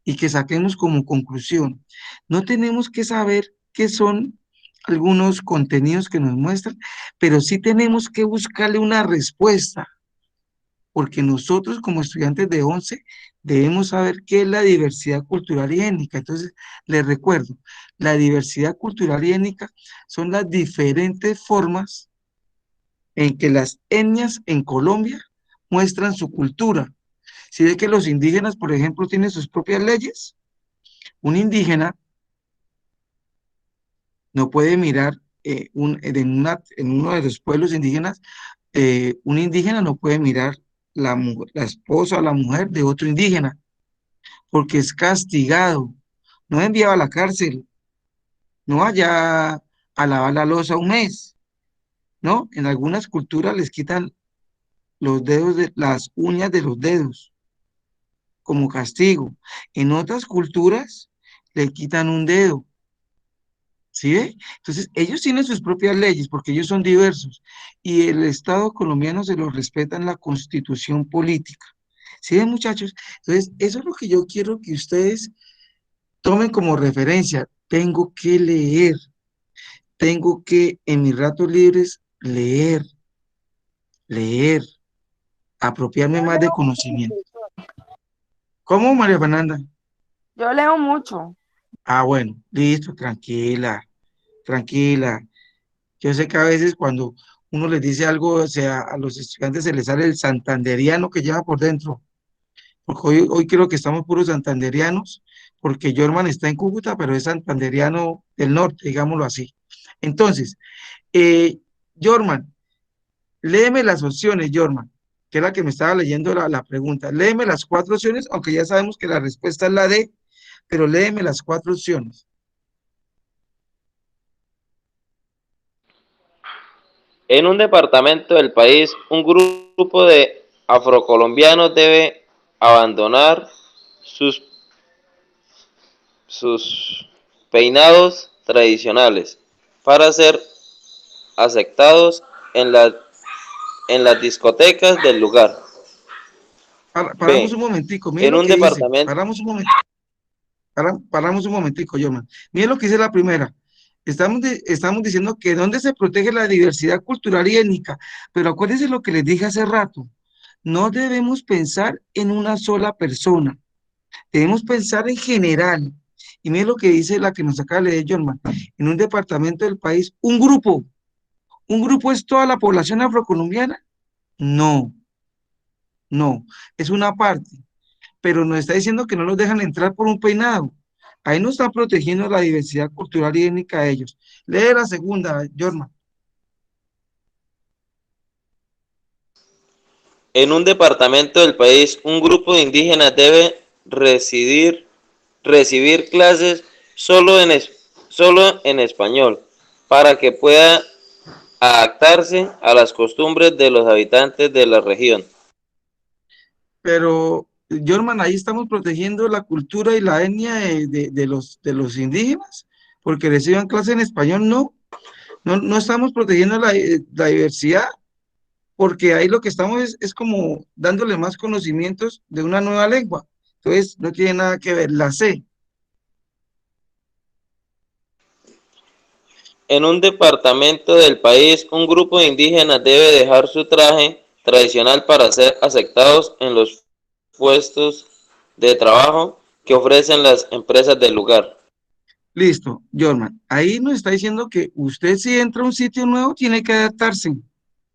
y que saquemos como conclusión. No tenemos que saber qué son algunos contenidos que nos muestran, pero sí tenemos que buscarle una respuesta, porque nosotros como estudiantes de 11 debemos saber qué es la diversidad cultural y étnica. Entonces, les recuerdo, la diversidad cultural y étnica son las diferentes formas en que las etnias en Colombia muestran su cultura. Si ve que los indígenas, por ejemplo, tienen sus propias leyes, un indígena no puede mirar en uno de los pueblos indígenas, un indígena no puede mirar la esposa o la mujer de otro indígena, porque es castigado, no es enviado a la cárcel, no allá a lavar la loza un mes, ¿no? En algunas culturas les quitan los dedos las uñas de los dedos como castigo. En otras culturas le quitan un dedo. ¿Sí ve? Entonces, ellos tienen sus propias leyes porque ellos son diversos y el Estado colombiano se los respeta en la Constitución política. ¿Sí ven, muchachos? Entonces, eso es lo que yo quiero que ustedes tomen como referencia. Tengo que leer, tengo que en mis ratos libres leer, apropiarme Yo más de leo conocimiento. mucho. ¿Cómo, María Fernanda? Yo leo mucho. Ah, bueno, listo, tranquila, tranquila. Yo sé que a veces cuando uno les dice algo, o sea, a los estudiantes se les sale el santanderiano que lleva por dentro, porque hoy creo que estamos puros santanderianos, porque Jorman está en Cúcuta, pero es santanderiano del norte, digámoslo así. Entonces, eh, Jorman, léeme las opciones, Jorman, que es la que me estaba leyendo la pregunta. Léeme las cuatro opciones, aunque ya sabemos que la respuesta es la D, pero léeme las cuatro opciones. En un departamento del país, un grupo de afrocolombianos debe abandonar sus, sus peinados tradicionales para ser aceptados en, en las discotecas del lugar. Paramos B. un momentico, mire En lo un que dice, departamento paramos un momentico, Yoman. Miren lo que dice la primera. Estamos diciendo que dónde se protege la diversidad cultural y étnica, pero acuérdense lo que les dije hace rato. No debemos pensar en una sola persona, debemos pensar en general. Y miren lo que dice la que nos acaba de leer Yoman. En un departamento del país, ¿un grupo es toda la población afrocolombiana? No, no, es una parte, pero nos está diciendo que no los dejan entrar por un peinado. Ahí no están protegiendo la diversidad cultural y étnica de ellos. Lee la segunda, Jorma. En un departamento del país, un grupo de indígenas debe recibir clases solo en español para que pueda adaptarse a las costumbres de los habitantes de la región. Pero, Jorman, ahí estamos protegiendo la cultura y la etnia de los indígenas, porque reciban clase en español, no, no estamos protegiendo la diversidad, porque ahí lo que estamos es como dándole más conocimientos de una nueva lengua. Entonces, no tiene nada que ver, la C. En un departamento del país, un grupo de indígenas debe dejar su traje tradicional para ser aceptados en los puestos de trabajo que ofrecen las empresas del lugar. Listo, Jorman, ahí nos está diciendo que usted si entra a un sitio nuevo tiene que adaptarse,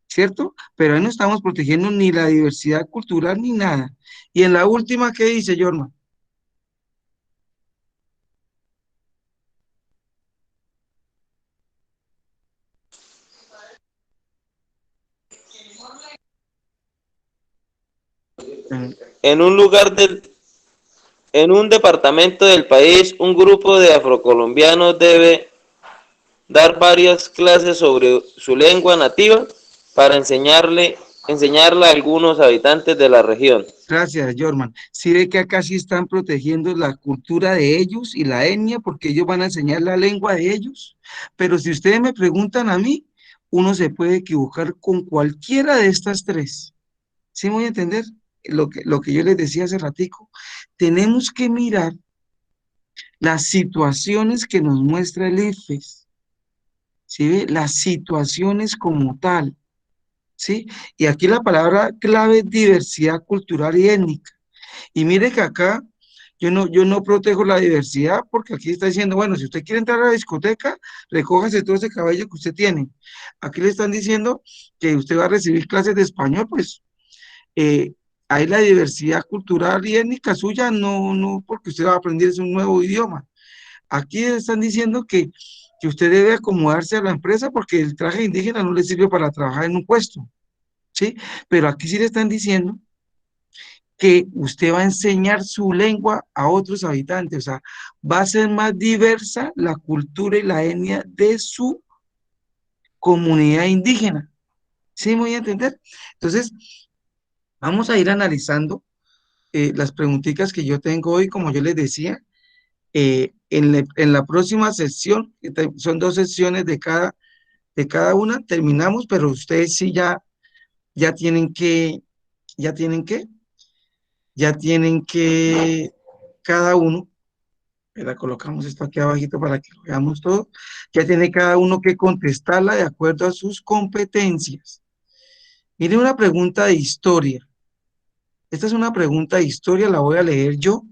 ¿cierto? Pero ahí no estamos protegiendo ni la diversidad cultural ni nada. Y en la última, ¿qué dice, Jorman? Mm, En un lugar en un departamento del país, un grupo de afrocolombianos debe dar varias clases sobre su lengua nativa para enseñarla a algunos habitantes de la región. Gracias, Jorman. Sí ve que acá sí están protegiendo la cultura de ellos y la etnia porque ellos van a enseñar la lengua de ellos. Pero si ustedes me preguntan a mí, uno se puede equivocar con cualquiera de estas tres. ¿Sí me voy a entender? Lo que yo les decía hace ratico. Tenemos que mirar las situaciones que nos muestra el IFES. ¿Sí ve? Las situaciones como tal. ¿Sí? Y aquí la palabra clave es diversidad cultural y étnica. Y mire que acá yo no protejo la diversidad porque aquí está diciendo, bueno, si usted quiere entrar a la discoteca, recójase todo ese cabello que usted tiene. Aquí le están diciendo que usted va a recibir clases de español, pues eh, ahí la diversidad cultural y étnica suya, no porque usted va a aprender un nuevo idioma. Aquí están diciendo que usted debe acomodarse a la empresa porque el traje indígena no le sirve para trabajar en un puesto, ¿sí? Pero aquí sí le están diciendo que usted va a enseñar su lengua a otros habitantes, o sea, va a ser más diversa la cultura y la etnia de su comunidad indígena. ¿Sí me voy a entender? Entonces, vamos a ir analizando las preguntitas que yo tengo hoy, como yo les decía, en la próxima sesión, son dos sesiones de cada una, terminamos, pero ustedes sí ya tienen que, ya tienen que, ya tienen que, cada uno, la colocamos esto aquí abajito para que lo veamos todo, ya tiene cada uno que contestarla de acuerdo a sus competencias. Miren una pregunta de historia. Esta es una pregunta de historia, la voy a leer yo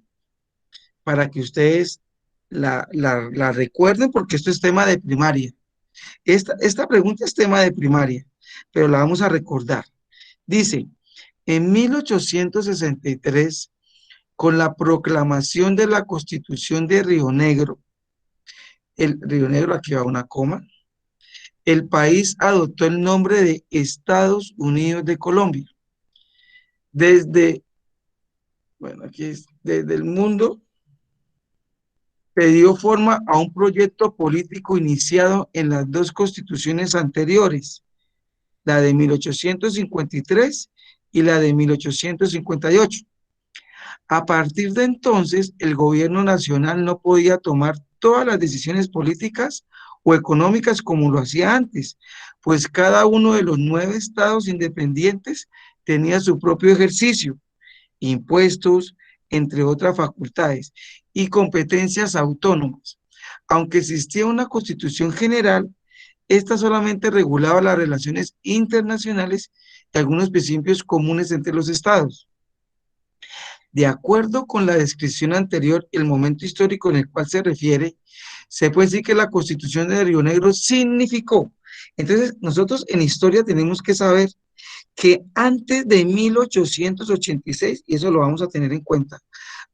para que ustedes la recuerden porque esto es tema de primaria. Esta pregunta es tema de primaria, pero la vamos a recordar. Dice, en 1863, con la proclamación de la Constitución de Río Negro, el Río Negro, aquí va una coma, el país adoptó el nombre de Estados Unidos de Colombia. Desde, bueno, aquí es, desde el mundo se dio forma a un proyecto político iniciado en las dos constituciones anteriores, la de 1853 y la de 1858. A partir de entonces, el gobierno nacional no podía tomar todas las decisiones políticas o económicas como lo hacía antes, pues cada uno de los 9 estados independientes tenía su propio ejercicio, impuestos, entre otras facultades, y competencias autónomas. Aunque existía una constitución general, esta solamente regulaba las relaciones internacionales y algunos principios comunes entre los estados. De acuerdo con la descripción anterior, el momento histórico en el cual se refiere, se puede decir que la Constitución de Río Negro significó. Entonces, nosotros en historia tenemos que saber que antes de 1886, y eso lo vamos a tener en cuenta,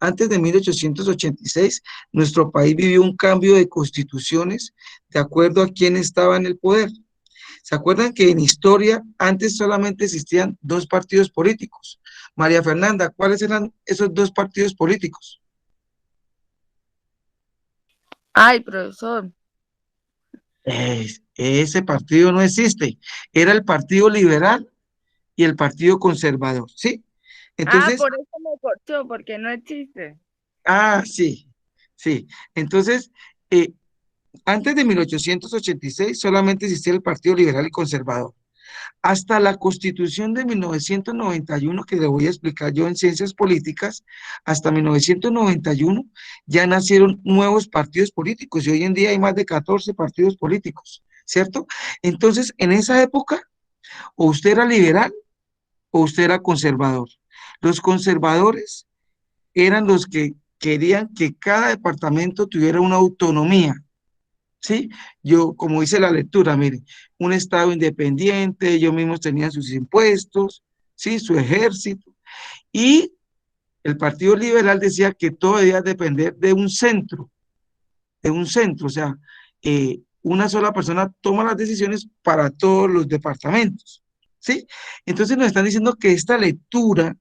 antes de 1886, nuestro país vivió un cambio de constituciones de acuerdo a quién estaba en el poder. ¿Se acuerdan que en historia antes solamente existían dos partidos políticos? María Fernanda, ¿cuáles eran esos dos partidos políticos? Ay, profesor. Ese partido no existe. Era el Partido Liberal y el Partido Conservador, ¿sí? Ah, Entonces, por eso me cortó, porque no existe. sí, sí. Entonces, eh, antes de 1886 solamente existía el Partido Liberal y Conservador. Hasta la Constitución de 1991, que le voy a explicar yo en Ciencias Políticas, hasta 1991 ya nacieron nuevos partidos políticos y hoy en día hay más de 14 partidos políticos, ¿cierto? Entonces, en esa época, o usted era liberal o usted era conservador. Los conservadores eran los que querían que cada departamento tuviera una autonomía, ¿sí? Yo, como dice la lectura, mire, un estado independiente, ellos mismos tenían sus impuestos, ¿sí? Su ejército, y el Partido Liberal decía que todo debía depender de un centro, o sea, una sola persona toma las decisiones para todos los departamentos, ¿sí? Entonces nos están diciendo que esta lectura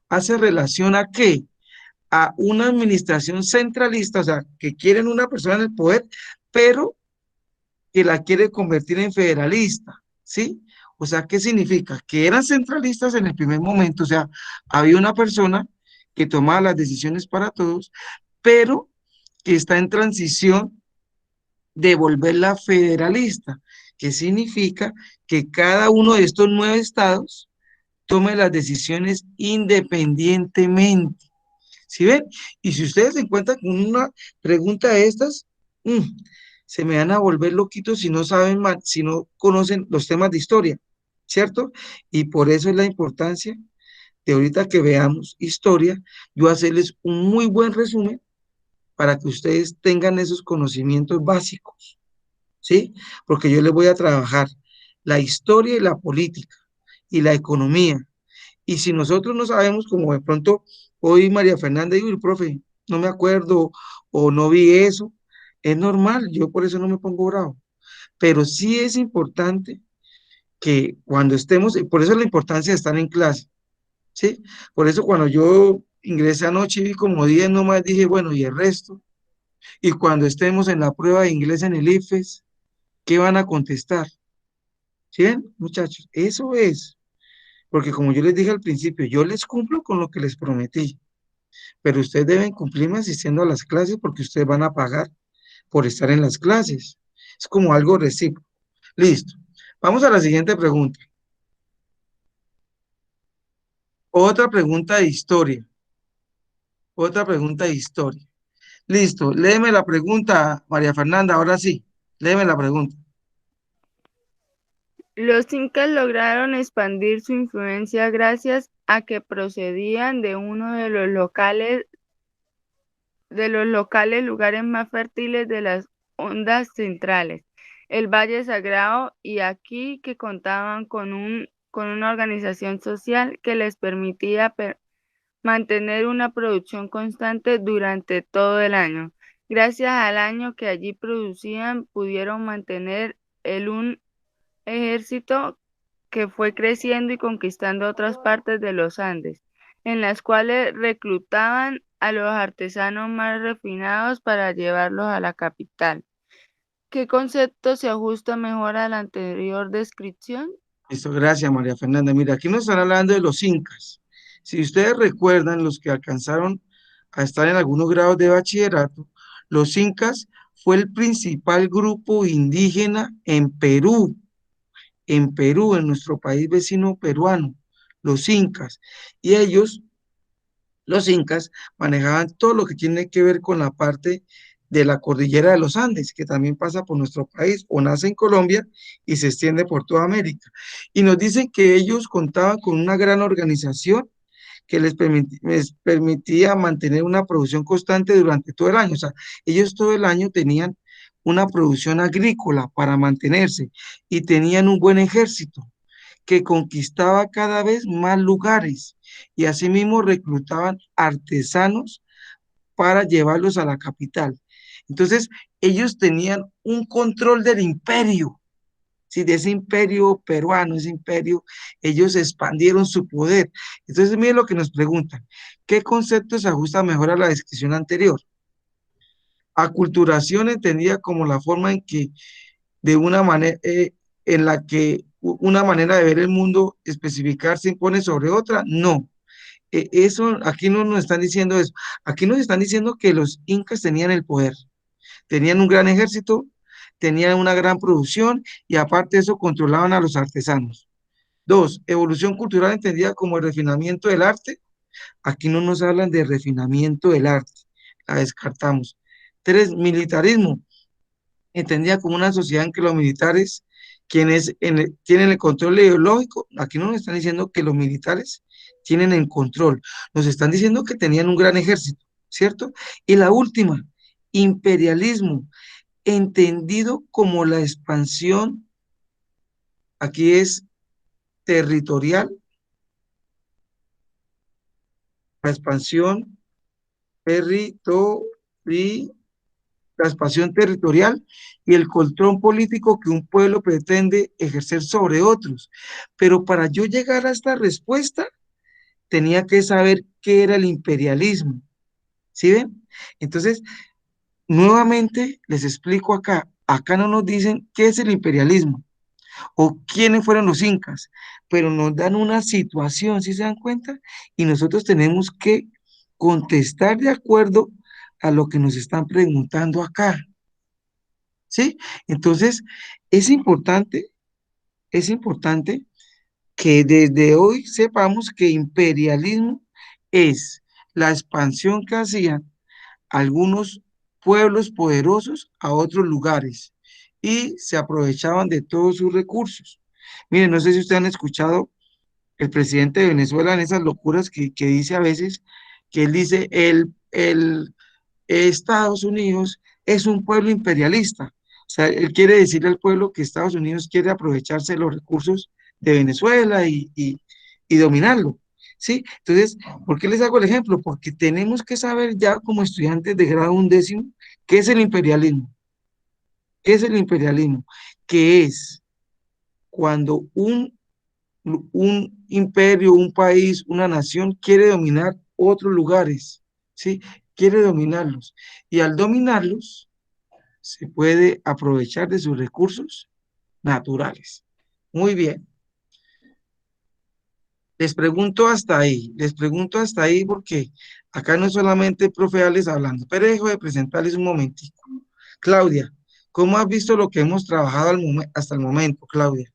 hace relación a qué? A una administración centralista, o sea, que quieren una persona en el poder, pero que la quiere convertir en federalista, ¿sí? O sea, ¿qué significa? Que eran centralistas en el primer momento, o sea, había una persona que tomaba las decisiones para todos, pero que está en transición de volverla federalista, que significa que cada uno de estos 9 estados tome las decisiones independientemente. ¿Sí ven? Y si ustedes se encuentran con una pregunta de estas, mm, se me van a volver loquitos si no saben, si no conocen los temas de historia, ¿cierto? Y por eso es la importancia de ahorita que veamos historia, yo hacerles un muy buen resumen para que ustedes tengan esos conocimientos básicos, ¿sí? Porque yo les voy a trabajar la historia y la política y la economía. Y si nosotros no sabemos, como de pronto hoy María Fernanda dijo, el profe, no me acuerdo o no vi eso, es normal, yo por eso no me pongo bravo. Pero sí es importante que cuando estemos, y por eso es la importancia de estar en clase, ¿sí? Por eso cuando yo ingresé anoche y vi como 10 nomás, dije, bueno, ¿y el resto? Y cuando estemos en la prueba de inglés en el IFES, ¿qué van a contestar? ¿Sí ven, muchachos? Eso es, porque como yo les dije al principio, yo les cumplo con lo que les prometí, pero ustedes deben cumplirme asistiendo a las clases porque ustedes van a pagar por estar en las clases. Es como algo recíproco. Listo. Vamos a la siguiente pregunta. Otra pregunta de historia. Otra pregunta de historia. Listo. Léeme la pregunta, María Fernanda. Ahora sí. Léeme la pregunta. Los incas lograron expandir su influencia gracias a que procedían de uno de los locales lugares más fértiles de las ondas centrales, el Valle Sagrado, y aquí que contaban con una organización social que les permitía mantener una producción constante durante todo el año. Gracias al año que allí producían, pudieron mantener un ejército que fue creciendo y conquistando otras partes de los Andes, en las cuales reclutaban a los artesanos más refinados para llevarlos a la capital. ¿Qué concepto se ajusta mejor a la anterior descripción? Listo, gracias, María Fernanda. Mira, aquí nos están hablando de los incas. Si ustedes recuerdan, los que alcanzaron a estar en algunos grados de bachillerato, los incas fue el principal grupo indígena en Perú, en nuestro país vecino peruano, los incas. Y ellos, los incas, manejaban todo lo que tiene que ver con la parte de la cordillera de los Andes, que también pasa por nuestro país, o nace en Colombia y se extiende por toda América. Y nos dicen que ellos contaban con una gran organización que les permitía mantener una producción constante durante todo el año. O sea, ellos todo el año tenían una producción agrícola para mantenerse y tenían un buen ejército que conquistaba cada vez más lugares y asimismo reclutaban artesanos para llevarlos a la capital. Entonces, ellos tenían un control del imperio, ¿sí? De ese imperio peruano, ese imperio, ellos expandieron su poder. Entonces, miren lo que nos preguntan, ¿qué concepto se ajusta mejor a la descripción anterior? Aculturación entendida como la forma en que, de una manera, en la que una manera de ver el mundo especificar se impone sobre otra, no. Eso, aquí no nos están diciendo eso, aquí nos están diciendo que los incas tenían el poder, tenían un gran ejército, tenían una gran producción y aparte de eso controlaban a los artesanos. Dos, evolución cultural entendida como el refinamiento del arte. Aquí no nos hablan de refinamiento del arte, la descartamos. Tres, militarismo, entendida como una sociedad en que los militares, tienen el control ideológico. Aquí no nos están diciendo que los militares tienen el control, nos están diciendo que tenían un gran ejército, ¿cierto? Y la última, imperialismo, entendido como la expansión, aquí es territorial, la expansión territorial, la expansión territorial y el control político que un pueblo pretende ejercer sobre otros. Pero para yo llegar a esta respuesta, tenía que saber qué era el imperialismo. ¿Sí ven? Entonces, nuevamente les explico acá. Acá no nos dicen qué es el imperialismo o quiénes fueron los incas, pero nos dan una situación, ¿sí se dan cuenta? Y nosotros tenemos que contestar de acuerdo a lo que nos están preguntando acá. ¿Sí? Entonces, es importante, es importante que desde hoy sepamos que imperialismo es la expansión que hacían algunos pueblos poderosos a otros lugares y se aprovechaban de todos sus recursos. Miren, no sé si ustedes han escuchado el presidente de Venezuela en esas locuras que dice a veces, que él dice, el Estados Unidos es un pueblo imperialista. O sea, él quiere decirle al pueblo que Estados Unidos quiere aprovecharse de los recursos de Venezuela y dominarlo. ¿Sí? Entonces, ¿por qué les hago el ejemplo? Porque tenemos que saber ya como estudiantes de grado undécimo qué es el imperialismo. ¿Qué es el imperialismo? Que es cuando un imperio, un país, una nación quiere dominar otros lugares, ¿sí? Quiere dominarlos. Y al dominarlos, se puede aprovechar de sus recursos naturales. Muy bien. Les pregunto hasta ahí porque acá no es solamente el profe Alex hablando, pero dejo de presentarles un momentico. Claudia, ¿cómo has visto lo que hemos trabajado hasta el momento, Claudia?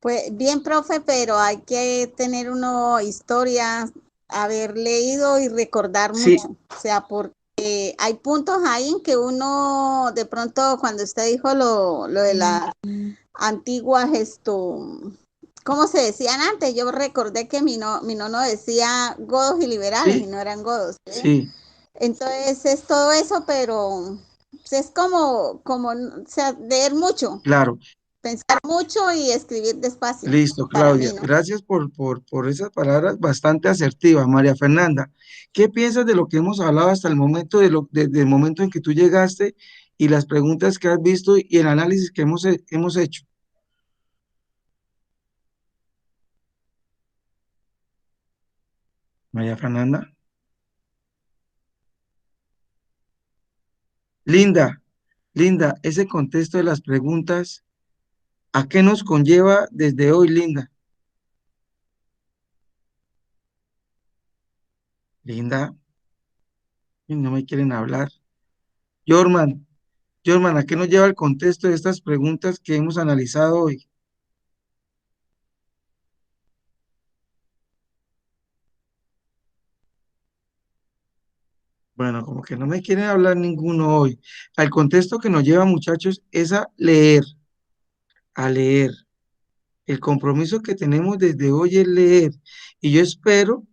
Pues bien, profe, pero hay que tener una historia, haber leído y recordar Sí, mucho. O sea, porque hay puntos ahí en que uno, de pronto, cuando usted dijo lo de las antiguas, ¿cómo se decían antes? Yo recordé que mi nono decía godos y liberales y sí, no eran godos, ¿sí? sí, Entonces es todo eso, pero es como, o sea, leer mucho, claro. pensar mucho y escribir despacio, Listo, para Claudia. mí, ¿no? Gracias por esas palabras bastante asertivas. María Fernanda, ¿qué piensas de lo que hemos hablado hasta el momento, desde el momento en que tú llegaste y las preguntas que has visto y el análisis que hemos hecho? María Fernanda. Linda, Linda, ese contexto de las preguntas, ¿a qué nos conlleva desde hoy, Linda? Linda, y no me quieren hablar. Jorman, Jorman, ¿a qué nos lleva el contexto de estas preguntas que hemos analizado hoy? Bueno, como que no me quieren hablar ninguno hoy. Al contexto que nos lleva, muchachos, es a leer, a leer. El compromiso que tenemos desde hoy es leer. Y yo espero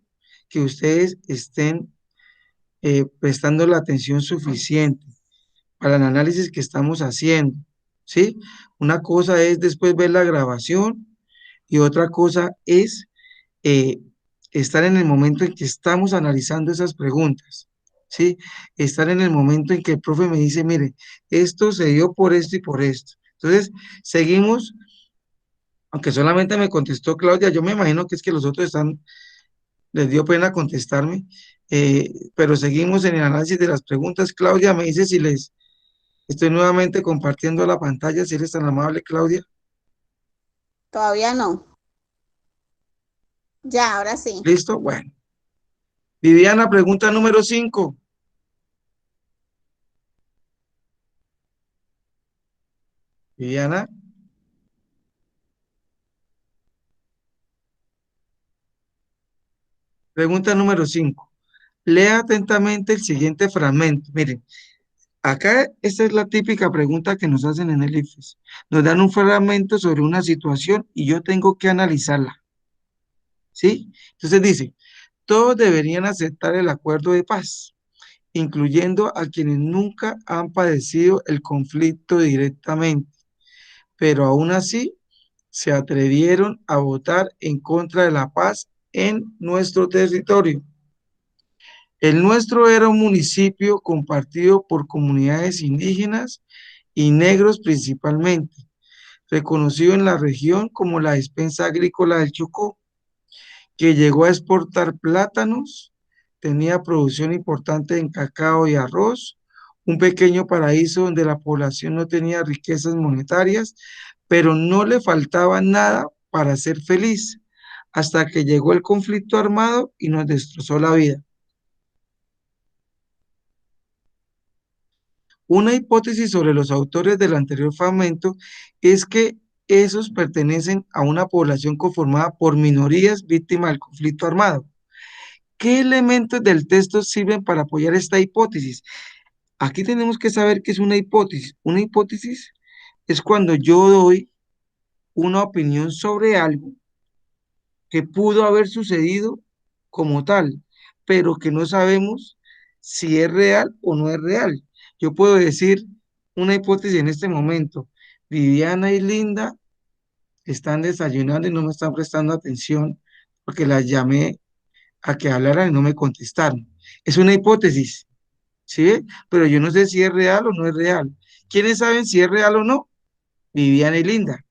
que ustedes estén prestando la atención suficiente para el análisis que estamos haciendo, ¿sí? Una cosa es después ver la grabación y otra cosa es eh, estar en el momento en que estamos analizando esas preguntas, ¿sí? Estar en el momento en que el profe me dice, mire, esto se dio por esto y por esto. Entonces, seguimos, aunque solamente me contestó Claudia, yo me imagino que es que los otros les dio pena contestarme, pero seguimos en el análisis de las preguntas. Claudia, me dice si les estoy nuevamente compartiendo la pantalla, si eres tan amable, Claudia. Todavía no. Ya, ahora sí. ¿Listo? Bueno. Viviana, pregunta número 5. Viviana, pregunta número 5. Lea atentamente el siguiente fragmento. Miren, acá esta es la típica pregunta que nos hacen en el IFES. Nos dan un fragmento sobre una situación y yo tengo que analizarla, ¿sí? Entonces dice, todos deberían aceptar el acuerdo de paz, incluyendo a quienes nunca han padecido el conflicto directamente, pero aún así se atrevieron a votar en contra de la paz en nuestro territorio. El nuestro era un municipio compartido por comunidades indígenas y negros principalmente, reconocido en la región como la despensa agrícola del Chocó, que llegó a exportar plátanos, tenía producción importante en cacao y arroz, un pequeño paraíso donde la población no tenía riquezas monetarias, pero no le faltaba nada para ser feliz, hasta que llegó el conflicto armado y nos destrozó la vida. Una hipótesis sobre los autores del anterior fragmento es que esos pertenecen a una población conformada por minorías víctimas del conflicto armado. ¿Qué elementos del texto sirven para apoyar esta hipótesis? Aquí tenemos que saber qué es una hipótesis. Una hipótesis es cuando yo doy una opinión sobre algo que pudo haber sucedido como tal, pero que no sabemos si es real o no es real. Yo puedo decir una hipótesis en este momento. Viviana y Linda están desayunando y no me están prestando atención porque las llamé a que hablaran y no me contestaron. Es una hipótesis, ¿sí ve? Pero yo no sé si es real o no es real. ¿Quiénes saben si es real o no? Viviana y Linda.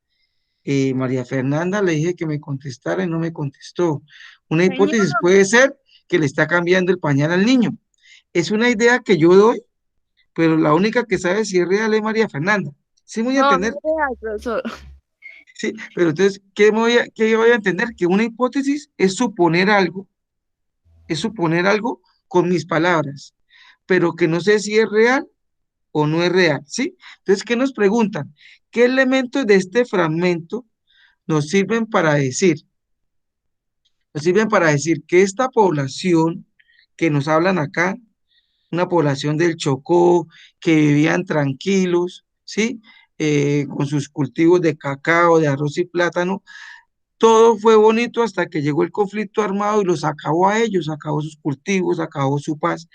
María Fernanda le dije que me contestara y no me contestó. Una Señor, hipótesis puede ser que le está cambiando el pañal al niño. Es una idea que yo doy, pero la única que sabe si es real es María Fernanda. ¿Sí me voy a no, no entender? es real, profesor. Sí, pero entonces, ¿qué voy a entender? Que una hipótesis es suponer algo con mis palabras, pero que no sé si es real o no es real, ¿sí? Entonces, ¿qué nos preguntan? ¿Qué elementos de este fragmento nos sirven para decir? Nos sirven para decir que esta población que nos hablan acá, una población del Chocó, que vivían tranquilos, ¿sí? Con sus cultivos de cacao, de arroz y plátano, todo fue bonito hasta que llegó el conflicto armado y los acabó a ellos, acabó sus cultivos, acabó su paz.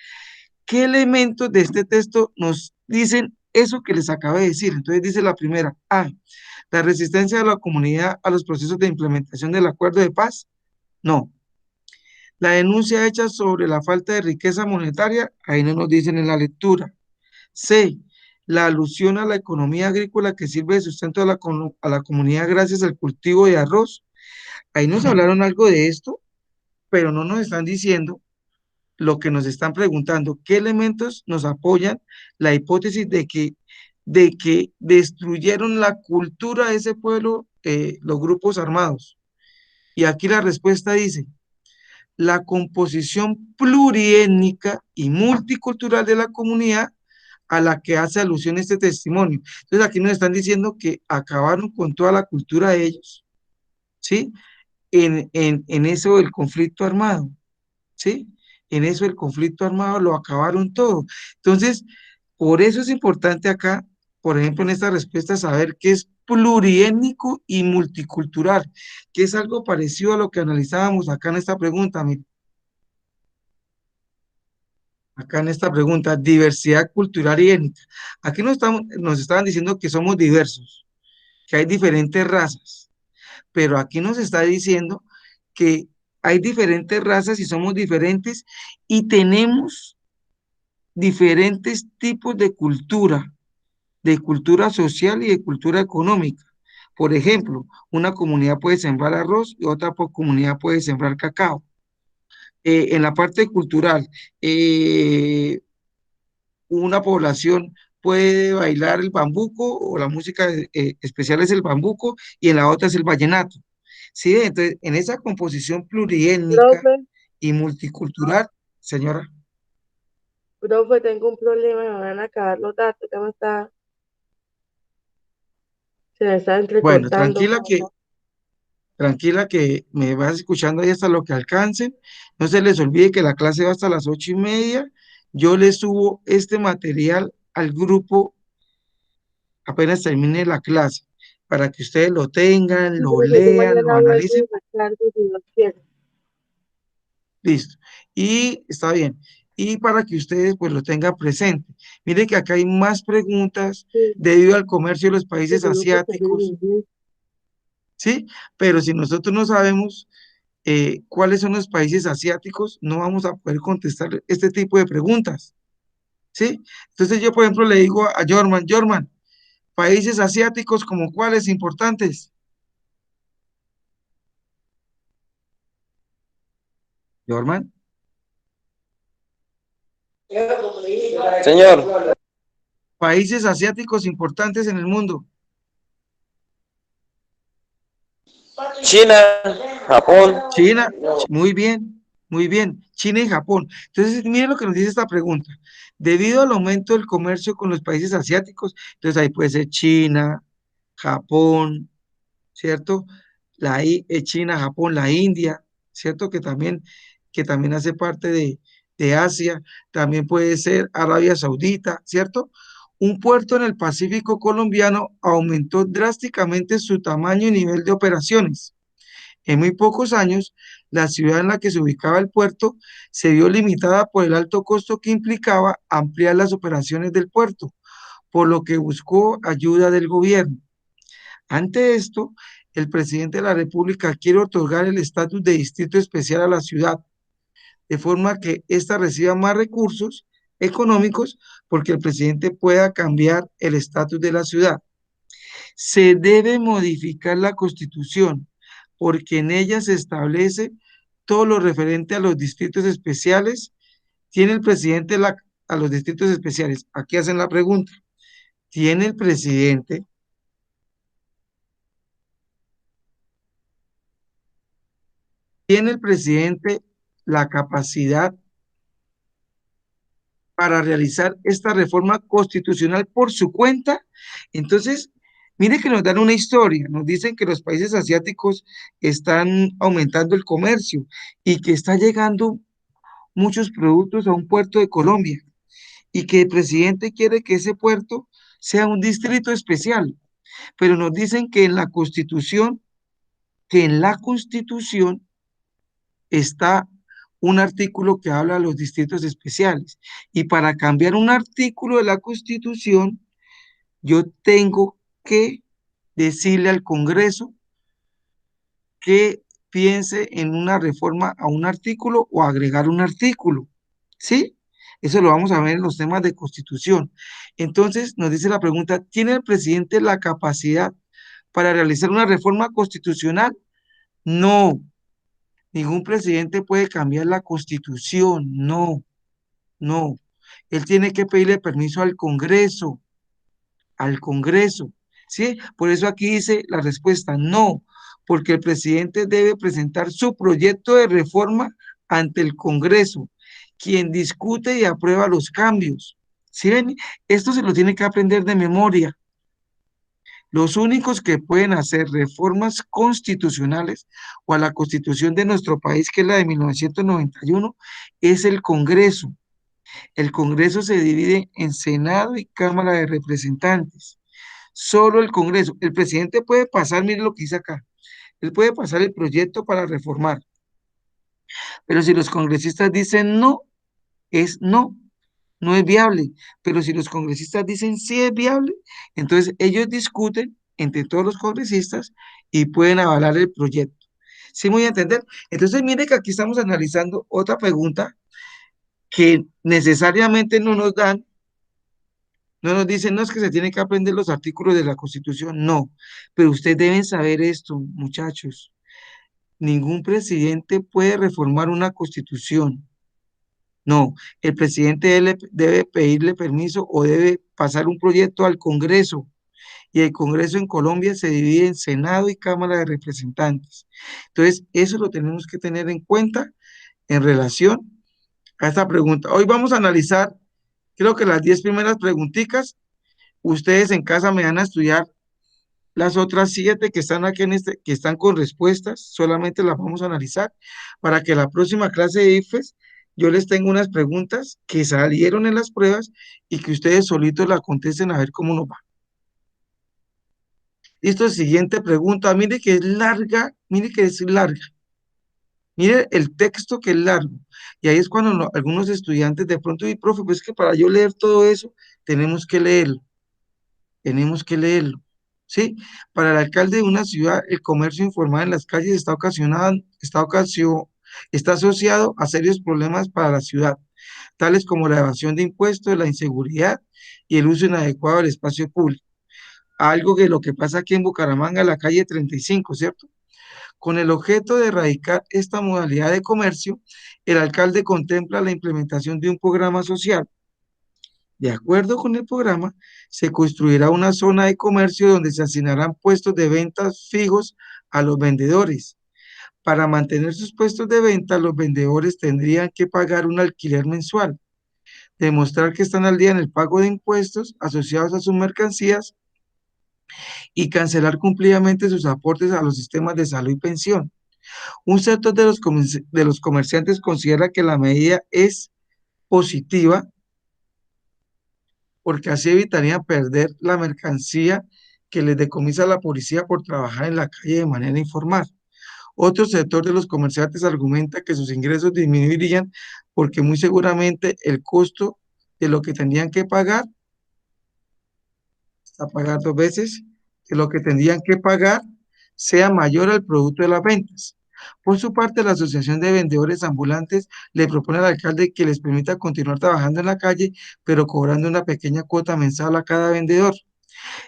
¿Qué elementos de este texto nos dicen eso que les acabo de decir? Entonces dice la primera, la resistencia de la comunidad a los procesos de implementación del acuerdo de paz. No. La denuncia hecha sobre la falta de riqueza monetaria, ahí no nos dicen en la lectura. C. La alusión a la economía agrícola que sirve de sustento a la comunidad gracias al cultivo de arroz. Ahí nos hablaron algo de esto, pero no nos están diciendo lo que nos están preguntando, qué elementos nos apoyan la hipótesis de que destruyeron la cultura de ese pueblo, los grupos armados. Y aquí la respuesta dice, la composición pluriétnica y multicultural de la comunidad a la que hace alusión este testimonio. Entonces aquí nos están diciendo que acabaron con toda la cultura de ellos, ¿sí? En eso del conflicto armado. ¿Sí? En eso el conflicto armado lo acabaron todo. Entonces, por eso es importante acá, por ejemplo, en esta respuesta, saber que es pluriétnico y multicultural, que es algo parecido a lo que analizábamos acá en esta pregunta. Acá en esta pregunta, diversidad cultural y étnica. Aquí nos estaban diciendo que somos diversos, que hay diferentes razas, pero aquí nos está diciendo que hay diferentes razas y somos diferentes y tenemos diferentes tipos de cultura, de cultura social y de cultura económica. Por ejemplo, una comunidad puede sembrar arroz y otra comunidad puede sembrar cacao. En la parte cultural, una población puede bailar el bambuco o la música especial es el bambuco y en la otra es el vallenato. ¿Sí? Entonces, en esa composición pluriétnica Profe, y multicultural, señora. profe, tengo un problema, me van a acabar los datos, se me está Bueno, entrecortando. tranquila que me vas escuchando ahí hasta lo que alcancen. No se les olvide que la clase va hasta las 8:30. Yo les subo este material al grupo apenas termine la clase para que ustedes lo tengan, Sí, lo profe, yo lean, lo mañana vuelvo y analicen. recargo si Dios quiere. Listo. Y está bien. Y para que ustedes pues lo tengan presente. Mire que acá hay más preguntas Sí, debido al comercio de los sí, países tengo que salir en asiáticos, inglés. ¿sí? Pero si nosotros no sabemos cuáles son los países asiáticos, no vamos a poder contestar este tipo de preguntas, ¿sí? Entonces yo, por ejemplo, le digo a Jorman, países asiáticos como cuáles importantes. Jorman, Señor, países asiáticos importantes en el mundo. China, Japón, China, muy bien, muy bien. China y Japón. Entonces, miren lo que nos dice esta pregunta. Debido al aumento del comercio con los países asiáticos, entonces ahí puede ser China, Japón, ¿cierto? China, Japón, la India, ¿cierto? Que también hace parte de Asia, también puede ser Arabia Saudita, ¿cierto? Un puerto en el Pacífico colombiano aumentó drásticamente su tamaño y nivel de operaciones. En muy pocos años, la ciudad en la que se ubicaba el puerto se vio limitada por el alto costo que implicaba ampliar las operaciones del puerto, por lo que buscó ayuda del gobierno. Ante esto, el presidente de la República quiere otorgar el estatus de distrito especial a la ciudad, de forma que ésta reciba más recursos económicos porque el presidente pueda cambiar el estatus de la ciudad. Se debe modificar la Constitución porque en ella se establece todo lo referente a los distritos especiales. ¿Tiene el presidente a los distritos especiales? Aquí hacen la pregunta. ¿Tiene el presidente ¿Tiene el presidente la capacidad para realizar esta reforma constitucional por su cuenta? Entonces, mire que nos dan una historia, nos dicen que los países asiáticos están aumentando el comercio y que está llegando muchos productos a un puerto de Colombia y que el presidente quiere que ese puerto sea un distrito especial, pero nos dicen que en la Constitución está un artículo que habla de los distritos especiales. Y para cambiar un artículo de la Constitución, yo tengo que decirle al Congreso que piense en una reforma a un artículo o agregar un artículo. ¿Sí? Eso lo vamos a ver en los temas de Constitución. Entonces, nos dice la pregunta, ¿tiene el presidente la capacidad para realizar una reforma constitucional? No, ningún presidente puede cambiar la Constitución, no, no. Él tiene que pedirle permiso al Congreso, ¿sí? Por eso aquí dice la respuesta, no, porque el presidente debe presentar su proyecto de reforma ante el Congreso, quien discute y aprueba los cambios. ¿Sí ven? Esto se lo tiene que aprender de memoria. Los únicos que pueden hacer reformas constitucionales o a la constitución de nuestro país, que es la de 1991, es el Congreso. El Congreso se divide en Senado y Cámara de Representantes. Solo el Congreso. El presidente puede pasar, mire lo que dice acá, él puede pasar el proyecto para reformar, pero si los congresistas dicen no, es no, no es viable. Pero si los congresistas dicen sí es viable, entonces ellos discuten entre todos los congresistas y pueden avalar el proyecto. ¿Sí me voy a entender? Entonces mire que aquí estamos analizando otra pregunta que necesariamente No nos dicen, no es que se tiene que aprender los artículos de la Constitución, no, pero ustedes deben saber esto, muchachos. Ningún presidente puede reformar una Constitución. No, el presidente debe pedirle permiso o debe pasar un proyecto al Congreso. Y el Congreso en Colombia se divide en Senado y Cámara de Representantes. Entonces, eso lo tenemos que tener en cuenta en relación a esta pregunta. Hoy vamos a analizar, creo que las 10 primeras preguntitas. Ustedes en casa me van a estudiar las otras 7 que están aquí que están con respuestas, solamente las vamos a analizar para que la próxima clase de IFES yo les tengo unas preguntas que salieron en las pruebas y que ustedes solitos la contesten a ver cómo nos va. Listo, siguiente pregunta. Mire que es larga, mire que es larga. Mire el texto que es largo. Y ahí es cuando algunos estudiantes de pronto, y profe, pues es que para yo leer todo eso, tenemos que leerlo. Tenemos que leerlo. ¿Sí? Para el alcalde de una ciudad, el comercio informal en las calles está asociado a serios problemas para la ciudad, tales como la evasión de impuestos, la inseguridad y el uso inadecuado del espacio público. Algo que lo que pasa aquí en Bucaramanga, la calle 35, ¿cierto? Con el objeto de erradicar esta modalidad de comercio, el alcalde contempla la implementación de un programa social. De acuerdo con el programa, se construirá una zona de comercio donde se asignarán puestos de ventas fijos a los vendedores. Para mantener sus puestos de venta, los vendedores tendrían que pagar un alquiler mensual, demostrar que están al día en el pago de impuestos asociados a sus mercancías y cancelar cumplidamente sus aportes a los sistemas de salud y pensión. Un sector de los comerciantes considera que la medida es positiva porque así evitarían perder la mercancía que les decomisa la policía por trabajar en la calle de manera informal. Otro sector de los comerciantes argumenta que sus ingresos disminuirían porque muy seguramente el costo de lo que tendrían que pagar, a pagar 2 veces, que lo que tendrían que pagar sea mayor al producto de las ventas. Por su parte, la Asociación de Vendedores Ambulantes le propone al alcalde que les permita continuar trabajando en la calle, pero cobrando una pequeña cuota mensual a cada vendedor.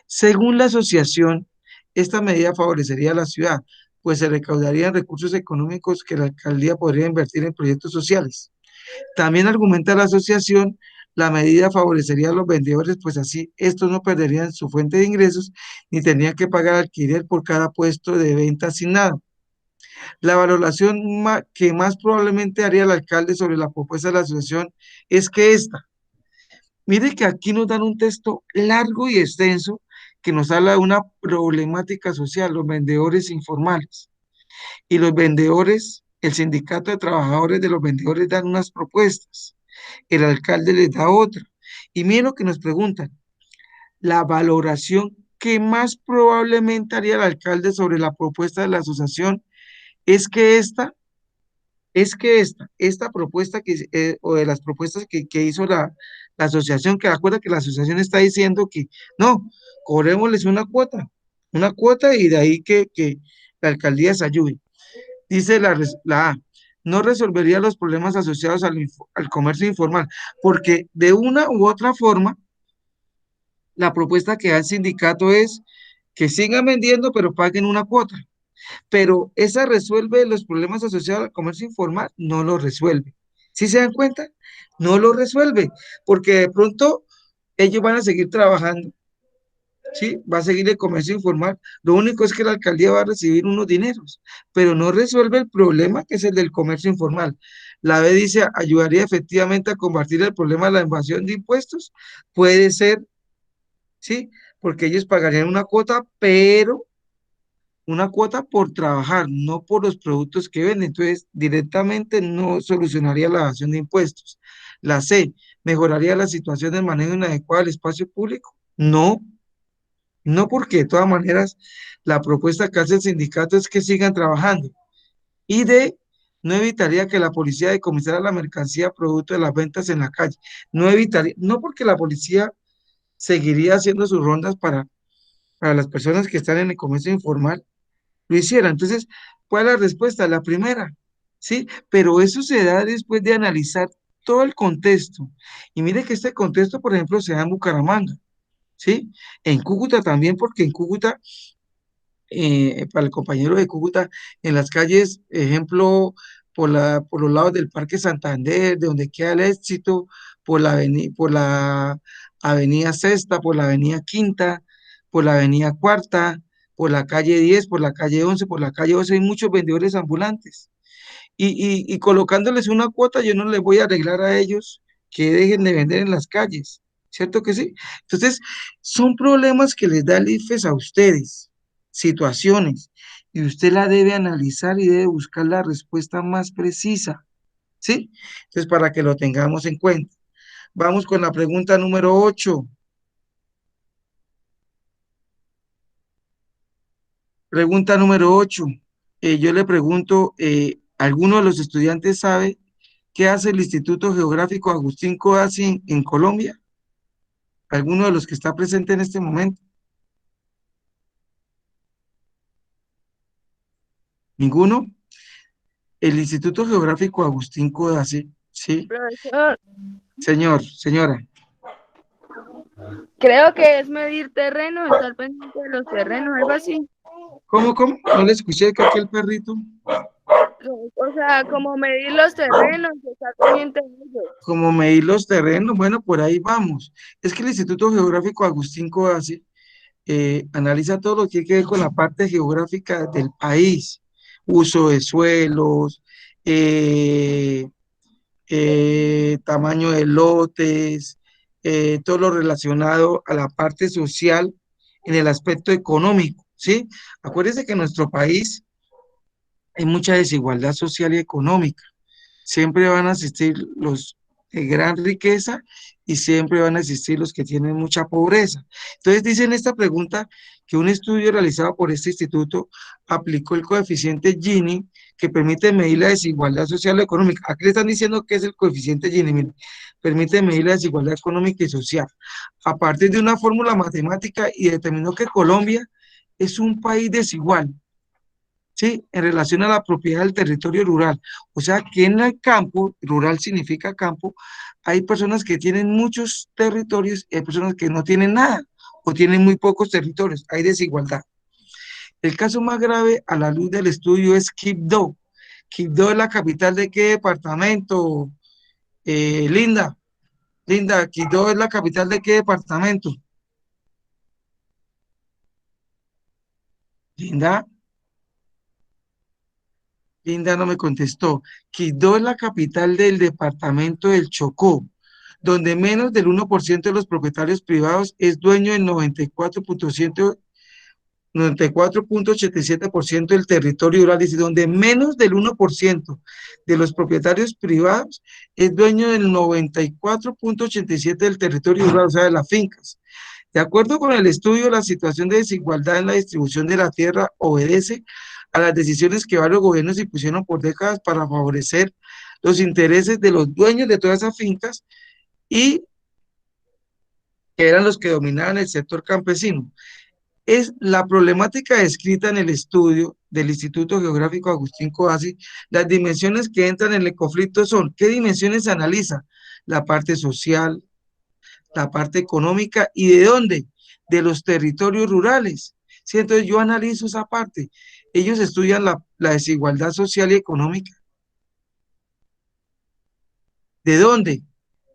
Según la asociación, esta medida favorecería a la ciudad, pues se recaudarían recursos económicos que la alcaldía podría invertir en proyectos sociales. También argumenta la asociación, la medida favorecería a los vendedores, pues así estos no perderían su fuente de ingresos ni tendrían que pagar alquiler por cada puesto de venta asignado. La valoración que más probablemente haría el alcalde sobre la propuesta de la asociación es que mire que aquí nos dan un texto largo y extenso que nos habla de una problemática social, los vendedores informales. Y los vendedores, el sindicato de trabajadores de los vendedores dan unas propuestas, el alcalde les da otra. Y miren lo que nos preguntan, la valoración que más probablemente haría el alcalde sobre la propuesta de la asociación es que esta propuesta o de las propuestas que hizo la asociación, que recuerda que la asociación está diciendo que no, cobrémosles una cuota y de ahí que la alcaldía se ayude. Dice la A, no resolvería los problemas asociados al comercio informal, porque de una u otra forma, la propuesta que da el sindicato es que sigan vendiendo, pero paguen una cuota. Pero esa resuelve los problemas asociados al comercio informal, no lo resuelve. ¿Sí se dan cuenta? No lo resuelve, porque de pronto ellos van a seguir trabajando, ¿sí? Va a seguir el comercio informal. Lo único es que la alcaldía va a recibir unos dineros, pero no resuelve el problema que es el del comercio informal. La B dice, ¿ayudaría efectivamente a combatir el problema de la evasión de impuestos? Puede ser, ¿sí? Porque ellos pagarían una cuota, pero una cuota por trabajar, no por los productos que venden. Entonces, directamente no solucionaría la evasión de impuestos. La C, ¿mejoraría la situación del manejo inadecuado del espacio público? No, no, porque de todas maneras la propuesta que hace el sindicato es que sigan trabajando. Y D, no evitaría que la policía decomisara la mercancía producto de las ventas en la calle. No evitaría, no porque la policía seguiría haciendo sus rondas para las personas que están en el comercio informal, lo hiciera. Entonces, ¿cuál es la respuesta? La primera, ¿sí? Pero eso se da después de analizar todo el contexto. Y mire que este contexto, por ejemplo, se da en Bucaramanga. ¿sí? En Cúcuta también, porque en Cúcuta, para el compañero de Cúcuta, en las calles, ejemplo, por los lados del Parque Santander, de donde queda el Éxito, por la Avenida Sexta, por la Avenida Quinta, por la Avenida Cuarta, por la calle 10, por la calle 11, por la calle 12, hay muchos vendedores ambulantes. Y colocándoles una cuota, yo no les voy a arreglar a ellos que dejen de vender en las calles, ¿cierto que sí? Entonces, son problemas que les da el IFES a ustedes, situaciones, y usted la debe analizar y debe buscar la respuesta más precisa, ¿sí? Entonces, para que lo tengamos en cuenta. Vamos con la pregunta número 8. Pregunta número 8. Yo le pregunto, ¿alguno de los estudiantes sabe qué hace el Instituto Geográfico Agustín Codazzi en Colombia? ¿Alguno de los que está presente en este momento? ¿Ninguno? El Instituto Geográfico Agustín Codazzi, ¿sí? Profesor, Señor, señora, creo que es medir terrenos, estar pendiente de los terrenos, algo así. ¿cómo? No le escuché que aquel perrito, O sea, como medir los terrenos, estar pendiente de ellos. como medir los terrenos, bueno, por ahí vamos. Es que el Instituto Geográfico Agustín Codazzi analiza todo lo que tiene que ver con la parte geográfica del país, uso de suelos, eh, tamaño de lotes, todo lo relacionado a la parte social en el aspecto económico, ¿sí? Acuérdense que en nuestro país hay mucha desigualdad social y económica. Siempre van a existir los de gran riqueza y siempre van a existir los que tienen mucha pobreza. Entonces dice en esta pregunta que un estudio realizado por este instituto aplicó el coeficiente Gini que permite medir la desigualdad social y económica. Aquí le están diciendo que es el coeficiente Gini, mire, permite medir la desigualdad económica y social a partir de una fórmula matemática y determinó que Colombia es un país desigual, ¿sí? En relación a la propiedad del territorio rural. O sea, que en el campo, rural significa campo, hay personas que tienen muchos territorios y hay personas que no tienen nada o tienen muy pocos territorios. Hay desigualdad. El caso más grave a la luz del estudio es Quibdó. Quibdó es la capital de qué departamento, Linda. Linda, Quibdó es la capital de qué departamento. Linda, Linda no me contestó. Quibdó es la capital del departamento del Chocó, donde menos del 1% de los propietarios privados es dueño del 94.87% del territorio rural, dice, donde menos del 1% de los propietarios privados es dueño del 94.87% del territorio rural, o sea, de las fincas. De acuerdo con el estudio, la situación de desigualdad en la distribución de la tierra obedece a las decisiones que varios gobiernos impusieron por décadas para favorecer los intereses de los dueños de todas esas fincas y que eran los que dominaban el sector campesino. Es la problemática descrita en el estudio del Instituto Geográfico Agustín Codazzi. Las dimensiones que entran en el conflicto son, ¿qué dimensiones se analiza? La parte social, la parte económica y ¿de dónde? De los territorios rurales. ¿Sí? Entonces yo analizo esa parte. Ellos estudian la desigualdad social y económica. ¿De dónde?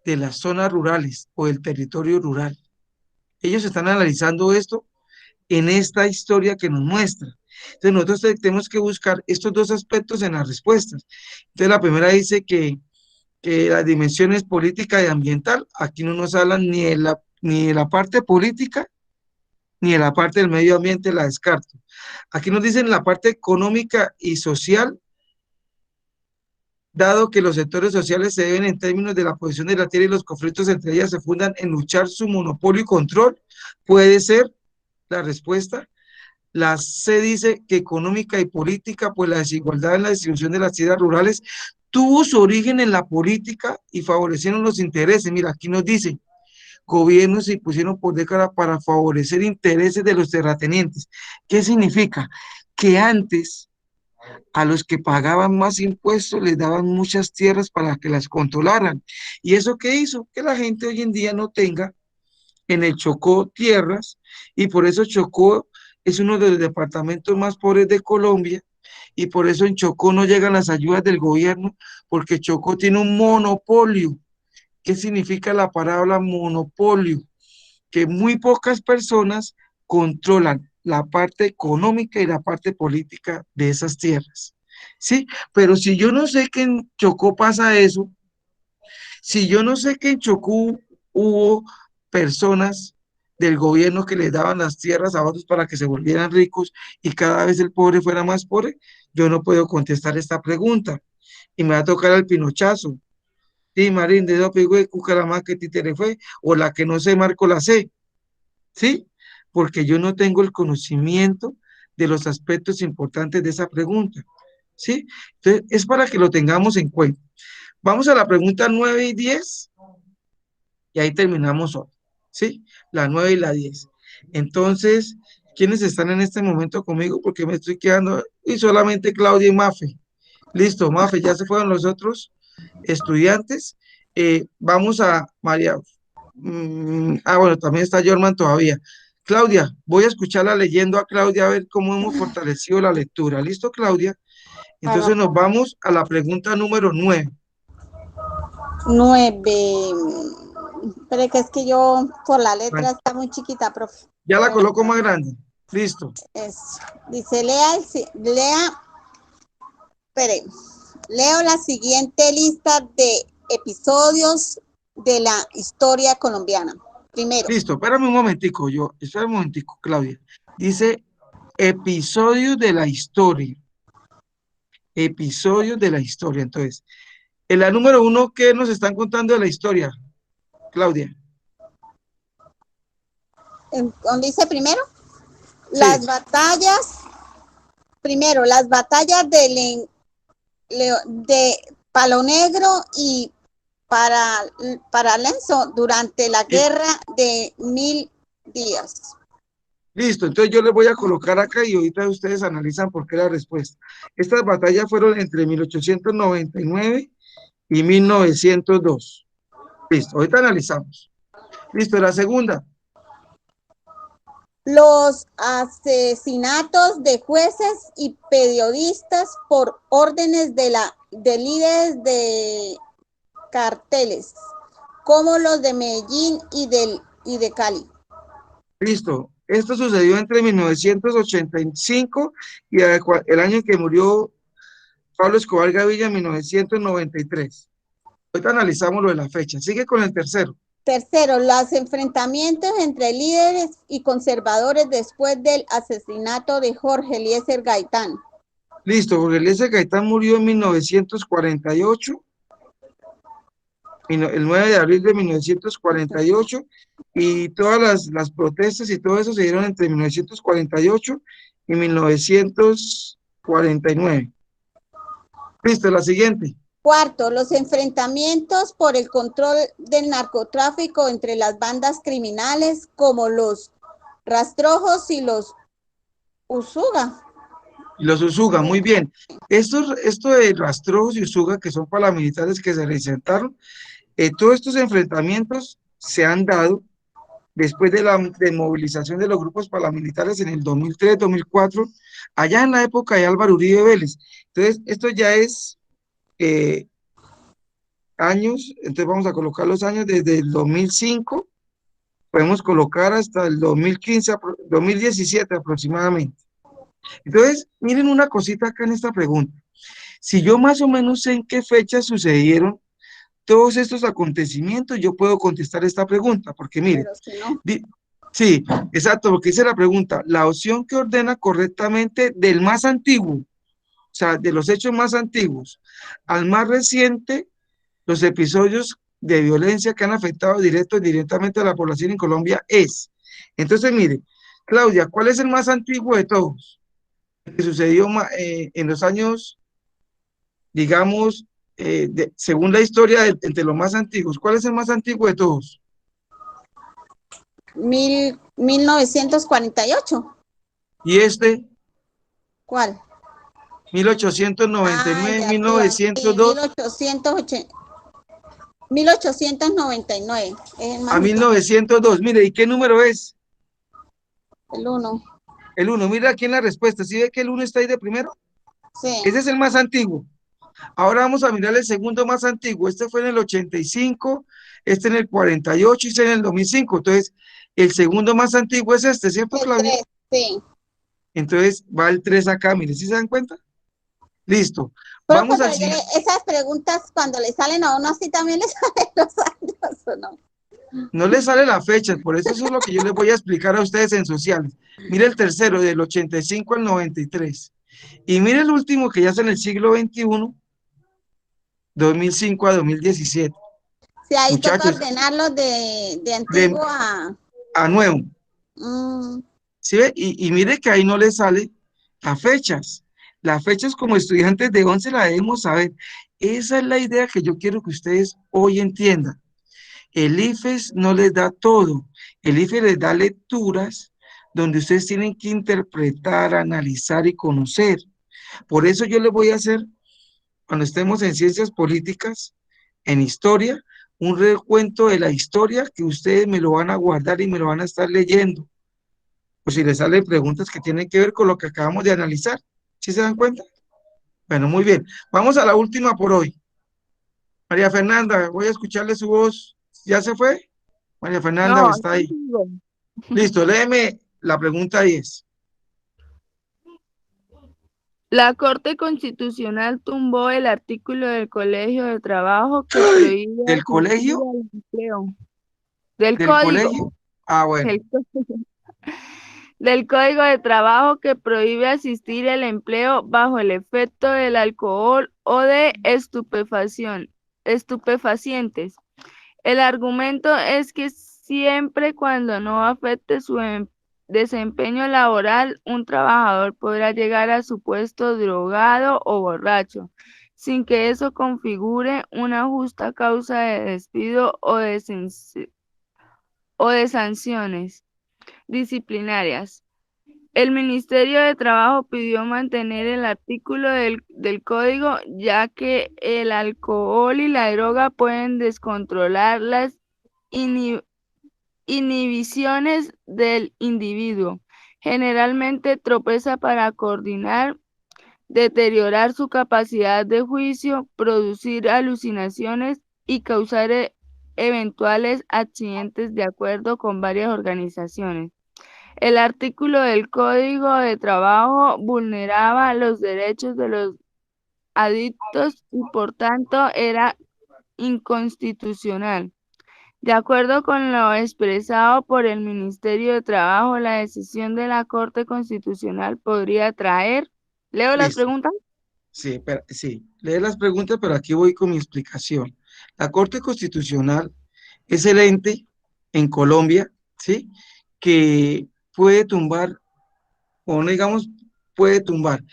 De las zonas rurales o del territorio rural. Ellos están analizando esto en esta historia que nos muestra. Entonces nosotros tenemos que buscar estos dos aspectos en las respuestas. Entonces la primera dice que las dimensiones política y ambiental, aquí no nos hablan ni de la parte política ni de la parte del medio ambiente, la descarto. Aquí nos dicen la parte económica y social, dado que los sectores sociales se deben en términos de la posición de la tierra y los conflictos entre ellas se fundan en luchar su monopolio y control, puede ser la respuesta. La C dice que económica y política, pues la desigualdad en la distribución de las tierras rurales tuvo su origen en la política y favorecieron los intereses. Mira, aquí nos dice, gobiernos se impusieron por décadas para favorecer intereses de los terratenientes. ¿Qué significa? Que antes a los que pagaban más impuestos les daban muchas tierras para que las controlaran. ¿Y eso qué hizo? Que la gente hoy en día no tenga en el Chocó tierras, y por eso Chocó es uno de los departamentos más pobres de Colombia, y por eso en Chocó no llegan las ayudas del gobierno, porque Chocó tiene un monopolio. ¿Qué significa la palabra monopolio? Que muy pocas personas controlan la parte económica y la parte política de esas tierras. ¿Sí? Pero si yo no sé que en Chocó pasa eso, si yo no sé que en Chocó hubo personas del gobierno que les daban las tierras a otros para que se volvieran ricos y cada vez el pobre fuera más pobre, yo no puedo contestar esta pregunta y me va a tocar el pinochazo. Sí, Marín, de Dope, güey, Cucaramá, que títere fue, o la que no sé, Marco la sé, ¿sí? Porque yo no tengo el conocimiento de los aspectos importantes de esa pregunta, ¿sí? Entonces, es para que lo tengamos en cuenta. Vamos a la pregunta 9 y 10 y ahí terminamos hoy, ¿sí? La 9 y la 10. Entonces, ¿quiénes están en este momento conmigo? Porque me estoy quedando, y solamente Claudia y Mafe. Listo, Mafe, ya se fueron los otros estudiantes. Vamos a María. Bueno, también está Jorman todavía. Claudia, voy a escucharla leyendo a Claudia a ver cómo hemos fortalecido la lectura. ¿Listo, Claudia? Entonces nos vamos a la pregunta número 9. 9. Pero que es que yo por la letra está muy chiquita, profe. Ya la coloco más grande. Listo. Dice, espere, leo la siguiente lista de episodios de la historia colombiana. Primero. Listo, espérame un momentico, espérame un momentico, Claudia. Dice episodios de la historia. Episodios de la historia. Entonces, en la número 1, ¿qué nos están contando de la historia, Claudia? ¿Dónde dice primero? Sí. Las batallas, primero, las batallas de Palo Negro y Paralenzo durante la guerra de 1000 días. Listo, entonces yo les voy a colocar acá y ahorita ustedes analizan por qué la respuesta. Estas batallas fueron entre 1899 y 1902. Listo, ahorita analizamos. Listo, la segunda. Los asesinatos de jueces y periodistas por órdenes de líderes de carteles, como los de Medellín y de Cali. Listo, esto sucedió entre 1985 y el año en que murió Pablo Escobar Gaviria, en 1993. Ahorita analizamos lo de la fecha. Sigue con el tercero. Tercero, los enfrentamientos entre líderes y conservadores después del asesinato de Jorge Eliezer Gaitán. Listo, Jorge Eliezer Gaitán murió en 1948, el 9 de abril de 1948, y todas las protestas y todo eso se dieron entre 1948 y 1949. Listo, la siguiente. Cuarto, los enfrentamientos por el control del narcotráfico entre las bandas criminales como los Rastrojos y los Usuga. Y los Usuga, muy bien. Esto de Rastrojos y Usuga, que son paramilitares que se reinsertaron, todos estos enfrentamientos se han dado después de la desmovilización de los grupos paramilitares en el 2003, 2004, allá en la época de Álvaro Uribe Vélez. Entonces, esto ya es años, entonces vamos a colocar los años desde el 2005, podemos colocar hasta el 2015, 2017 aproximadamente. Entonces, miren una cosita acá en esta pregunta. Si yo más o menos sé en qué fecha sucedieron todos estos acontecimientos, yo puedo contestar esta pregunta, porque miren, si no. Sí, exacto, porque dice la pregunta, la opción que ordena correctamente del más antiguo, o sea, de los hechos más antiguos, al más reciente, los episodios de violencia que han afectado directo y directamente a la población en Colombia es. Entonces, mire, Claudia, ¿cuál es el más antiguo de todos? El que sucedió en los años, digamos, según la historia, entre los más antiguos. ¿Cuál es el más antiguo de todos? 1948. ¿Y este? ¿Cuál? 1899, ya, 1902. 1880. 1899, es el más A antiguo, 1902. Mire, ¿y qué número es? el 1. El 1. Mira aquí en la respuesta. ¿Sí ve que el 1 está ahí de primero? Sí, Ese es el más antiguo. Ahora vamos a mirar el segundo más antiguo. Este fue en el 85, este en el 48 y este en el 2005. Entonces, el segundo más antiguo es este, ¿cierto, el Claudia? 3, sí. Entonces, va el 3 acá, mire, ¿sí se dan cuenta? Listo. Profe, Vamos al pero siguiente. esas preguntas cuando le salen a uno así también le salen los años, ¿o no? No le sale la fecha, por eso es lo que yo les voy a explicar a ustedes en sociales. Mire el tercero, del 85 al 93. Y mire el último, que ya es en el siglo XXI, 2005 a 2017. Sí, ahí toca Muchachos, ordenarlos de de, antiguo a... a nuevo. mm, ¿Sí ve? Y mire que ahí no le sale las fechas. Las fechas como estudiantes de 11 la debemos saber. Esa es la idea que yo quiero que ustedes hoy entiendan. El IFES no les da todo. El IFES les da lecturas donde ustedes tienen que interpretar, analizar y conocer. Por eso yo les voy a hacer, cuando estemos en ciencias políticas, en historia, un recuento de la historia que ustedes me lo van a guardar y me lo van a estar leyendo. O si les salen preguntas que tienen que ver con lo que acabamos de analizar. ¿Sí se dan cuenta? Bueno, muy bien. Vamos a la última por hoy. María Fernanda, voy a escucharle su voz. ¿Ya se fue? María Fernanda No, está aquí ahí. sigo. Listo, léeme la pregunta 10. La Corte Constitucional tumbó el artículo del Colegio de Trabajo que prohíbe ¿Del asistir colegio? al empleo. Del ¿Del código. colegio? Ah, bueno. El del Código de Trabajo que prohíbe asistir al empleo bajo el efecto del alcohol o de estupefacientes. El argumento es que siempre cuando no afecte su desempeño laboral, un trabajador podrá llegar a su puesto drogado o borracho, sin que eso configure una justa causa de despido o de sanciones disciplinarias. El Ministerio de Trabajo pidió mantener el artículo del código, ya que el alcohol y la droga pueden descontrolar las inhibiciones del individuo. Generalmente tropeza para coordinar, deteriorar su capacidad de juicio, producir alucinaciones y causar eventuales accidentes de acuerdo con varias organizaciones. El artículo del Código de Trabajo vulneraba los derechos de los adictos y por tanto era inconstitucional. De acuerdo con lo expresado por el Ministerio de Trabajo, la decisión de la Corte Constitucional podría traer... ¿Leo las Listo. preguntas? Sí, sí. Lee las preguntas, pero aquí voy con mi explicación. La Corte Constitucional es el ente en Colombia, ¿sí? Que puede tumbar, o no digamos, puede tumbar.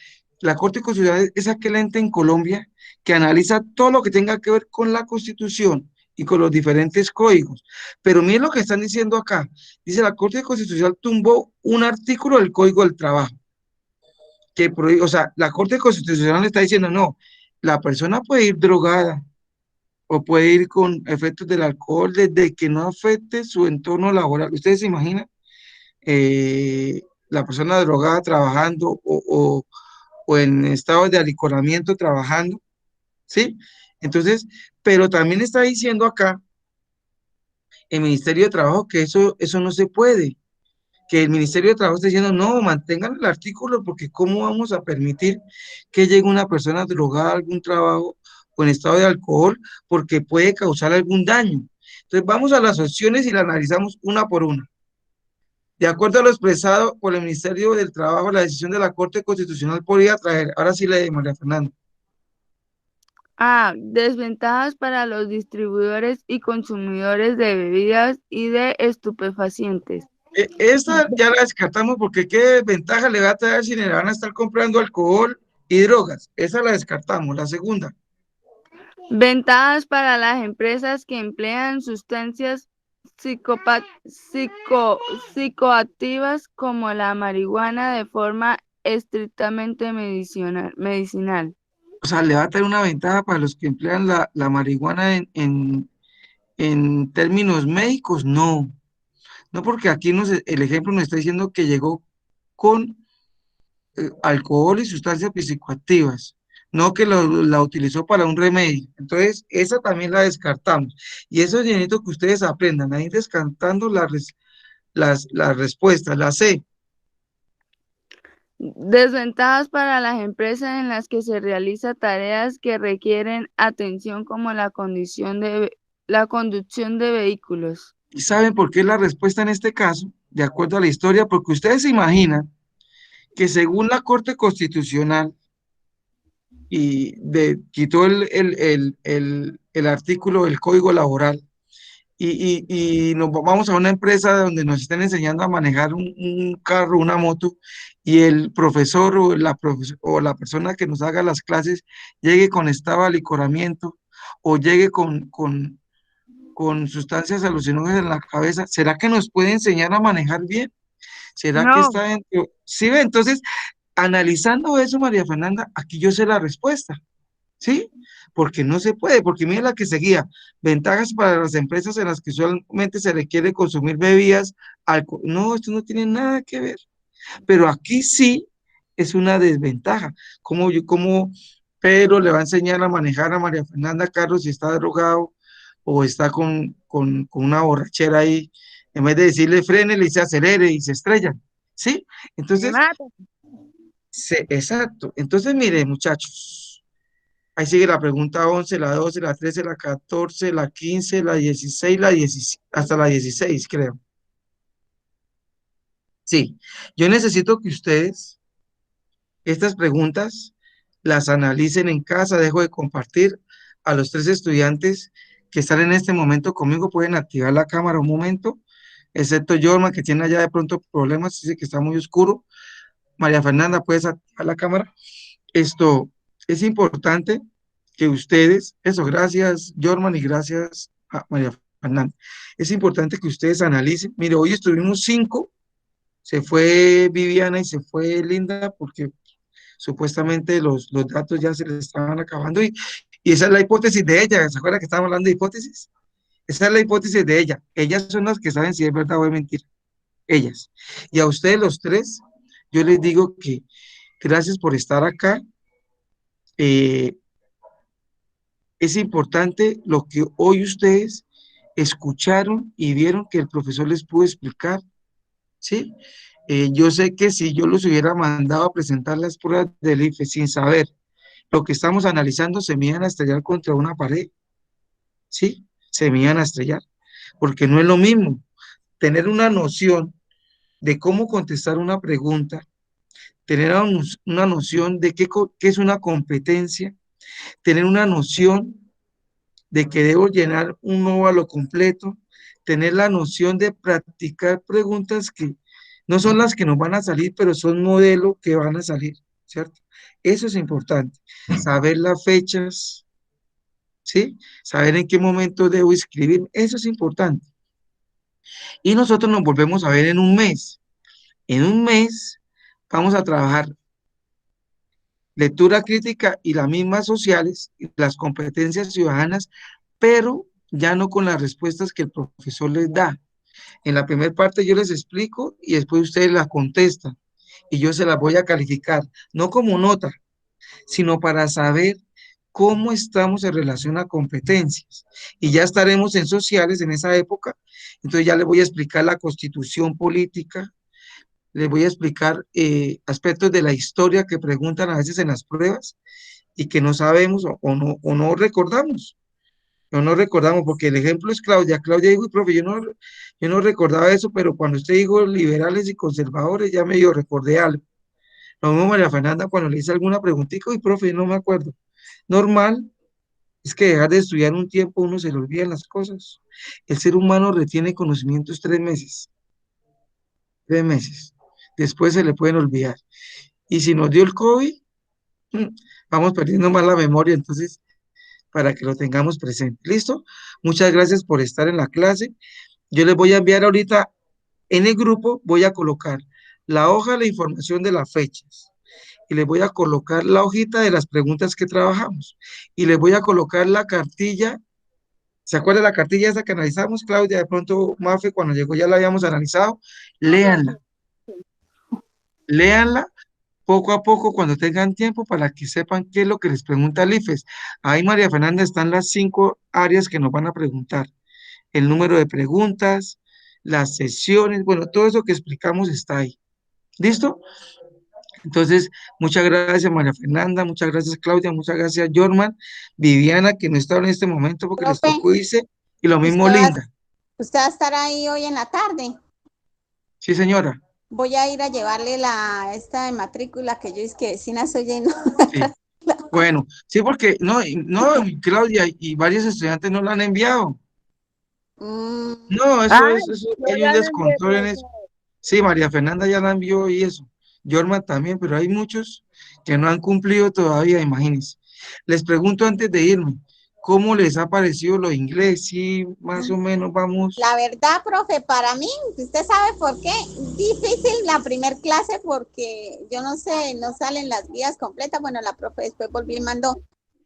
La Corte Constitucional es aquel ente en Colombia que analiza todo lo que tenga que ver con la Constitución y con los diferentes códigos. Pero miren lo que están diciendo acá. Dice, la Corte Constitucional tumbó un artículo del Código del Trabajo que prohíbe, o sea, la Corte Constitucional está diciendo, no, la persona puede ir drogada o puede ir con efectos del alcohol desde que no afecte su entorno laboral. ¿Ustedes se imaginan? La persona drogada trabajando o en estado de alicoramiento trabajando, ¿sí? Entonces, pero también está diciendo acá el Ministerio de Trabajo que eso no se puede, que el Ministerio de Trabajo está diciendo, no, mantengan el artículo porque ¿cómo vamos a permitir que llegue una persona drogada a algún trabajo o en estado de alcohol porque puede causar algún daño? Entonces vamos a las opciones y las analizamos una por una. De acuerdo a lo expresado por el Ministerio del Trabajo, la decisión de la Corte Constitucional podría traer, ahora sí le de María Fernanda. A. Desventajas para los distribuidores y consumidores de bebidas y de estupefacientes. Esta ya la descartamos porque qué ventaja le va a traer si le van a estar comprando alcohol y drogas. Esa la descartamos. La segunda. Ventajas para las empresas que emplean sustancias psicoactivas como la marihuana de forma estrictamente medicinal. O sea, le va a traer una ventaja para los que emplean la marihuana en términos médicos, no. No, porque aquí el ejemplo nos está diciendo que llegó con alcohol y sustancias psicoactivas, no que la utilizó para un remedio. Entonces, esa también la descartamos. Y eso es necesito que ustedes aprendan a ir descartando las respuestas, la C. Desventajas para las empresas en las que se realiza tareas que requieren atención como la conducción de vehículos. ¿Y saben por qué la respuesta en este caso? De acuerdo a la historia, porque ustedes se imaginan que según la Corte Constitucional quitó el artículo del Código Laboral y nos vamos a una empresa donde nos están enseñando a manejar un carro, una moto, y el profesor o la persona que nos haga las clases llegue con estado de alicoramiento o llegue con sustancias alucinógenas en la cabeza, ¿será que nos puede enseñar a manejar bien? ¿Será que No, está dentro? Sí, ve, entonces, analizando eso, María Fernanda, aquí yo sé la respuesta. ¿Sí? Porque no se puede, porque mira la que seguía, ventajas para las empresas en las que solamente se requiere consumir bebidas, alcohol. No, esto no tiene nada que ver, pero aquí sí es una desventaja. Como Pedro le va a enseñar a manejar a María Fernanda Carlos si está drogado o está con una borrachera ahí, en vez de decirle frene, le dice acelere y se estrellan, ¿sí? me Entonces, mata. exacto. Entonces, mire, muchachos. Ahí sigue la pregunta 11, la 12, la 13, la 14, la 15, la 16, la 17, hasta la 16, creo. Sí, yo necesito que ustedes estas preguntas las analicen en casa. Dejo de compartir a los tres estudiantes que están en este momento conmigo. Pueden activar la cámara un momento, excepto Jorma, que tiene allá de pronto problemas, dice que está muy oscuro. María Fernanda, ¿puedes activar la cámara? Esto es importante que ustedes, eso, gracias Jorman y gracias a María Fernanda. Es importante que ustedes analicen. Mire, hoy estuvimos 5, se fue Viviana y se fue Linda porque supuestamente los datos ya se les estaban acabando y esa es la hipótesis de ella. ¿Se acuerda que estábamos hablando de hipótesis? Esa es la hipótesis de ella. Ellas son las que saben si es verdad o es mentira. Ellas. Y a ustedes los tres, yo les digo que gracias por estar acá. Eh, es importante lo que hoy ustedes escucharon y vieron que el profesor les pudo explicar, ¿sí? Yo sé que si yo los hubiera mandado a presentar las pruebas del IFE sin saber lo que estamos analizando, se me iban a estrellar contra una pared, ¿sí? Se me iban a estrellar, porque no es lo mismo tener una noción de cómo contestar una pregunta, tener una noción de qué es una competencia, tener una noción de que debo llenar un óvalo completo, tener la noción de practicar preguntas que no son las que nos van a salir, pero son modelos que van a salir, ¿cierto? Eso es importante, saber las fechas, ¿sí? Saber en qué momento debo escribir, eso es importante. Y nosotros nos volvemos a ver en un mes. En un mes vamos a trabajar lectura crítica y las mismas sociales, y las competencias ciudadanas, pero ya no con las respuestas que el profesor les da. En la primera parte yo les explico y después ustedes las contestan y yo se las voy a calificar, no como nota, sino para saber cómo estamos en relación a competencias. Y ya estaremos en sociales en esa época, entonces ya les voy a explicar la constitución política, les voy a explicar aspectos de la historia que preguntan a veces en las pruebas y que no sabemos o no recordamos. No recordamos, porque el ejemplo es Claudia. Claudia dijo, profe, yo no recordaba eso, pero cuando usted dijo liberales y conservadores, ya medio recordé algo. Lo mismo María Fernanda cuando le hice alguna preguntita, y profe, no me acuerdo. Normal, es que dejar de estudiar un tiempo uno se le olvidan las cosas. El ser humano retiene conocimientos 3 meses, 3 meses. Después se le pueden olvidar. Y si nos dio el COVID, mm, vamos perdiendo más la memoria, entonces para que lo tengamos presente. ¿Listo? Muchas gracias por estar en la clase. Yo les voy a enviar ahorita en el grupo, voy a colocar la hoja de la información de las fechas y les voy a colocar la hojita de las preguntas que trabajamos y les voy a colocar la cartilla ¿Se acuerda la cartilla esa que analizamos, Claudia? De pronto, Mafe, cuando llegó ya la habíamos analizado. Léanla, léanla poco a poco cuando tengan tiempo para que sepan qué es lo que les pregunta el IFES. Ahí, María Fernanda, están las 5 áreas que nos van a preguntar. El número de preguntas, las sesiones, bueno, todo eso que explicamos está ahí. ¿Listo? Entonces, muchas gracias María Fernanda, muchas gracias Claudia, muchas gracias Jorman, Viviana, que no está en este momento porque les Profe, tocó irse, y lo mismo usted va, Linda. usted va a estar ahí hoy en la tarde. Sí, señora. Voy a ir a llevarle esta de matrícula que yo es que vecina soy y no. Sí. Bueno, sí, porque no, Claudia y varios estudiantes no la han enviado. No, Ay, eso, yo hay un ya lo envié, descontrol en eso. profesor. Sí, María Fernanda ya la envió y eso. Jorma también, pero hay muchos que no han cumplido todavía, imagínense. Les pregunto antes de irme, ¿cómo les ha parecido lo inglés? Sí, más o menos vamos. La verdad, profe, para mí, usted sabe por qué, difícil la primer clase porque yo no sé, no salen las guías completas. Bueno, la profe después volvió y mandó,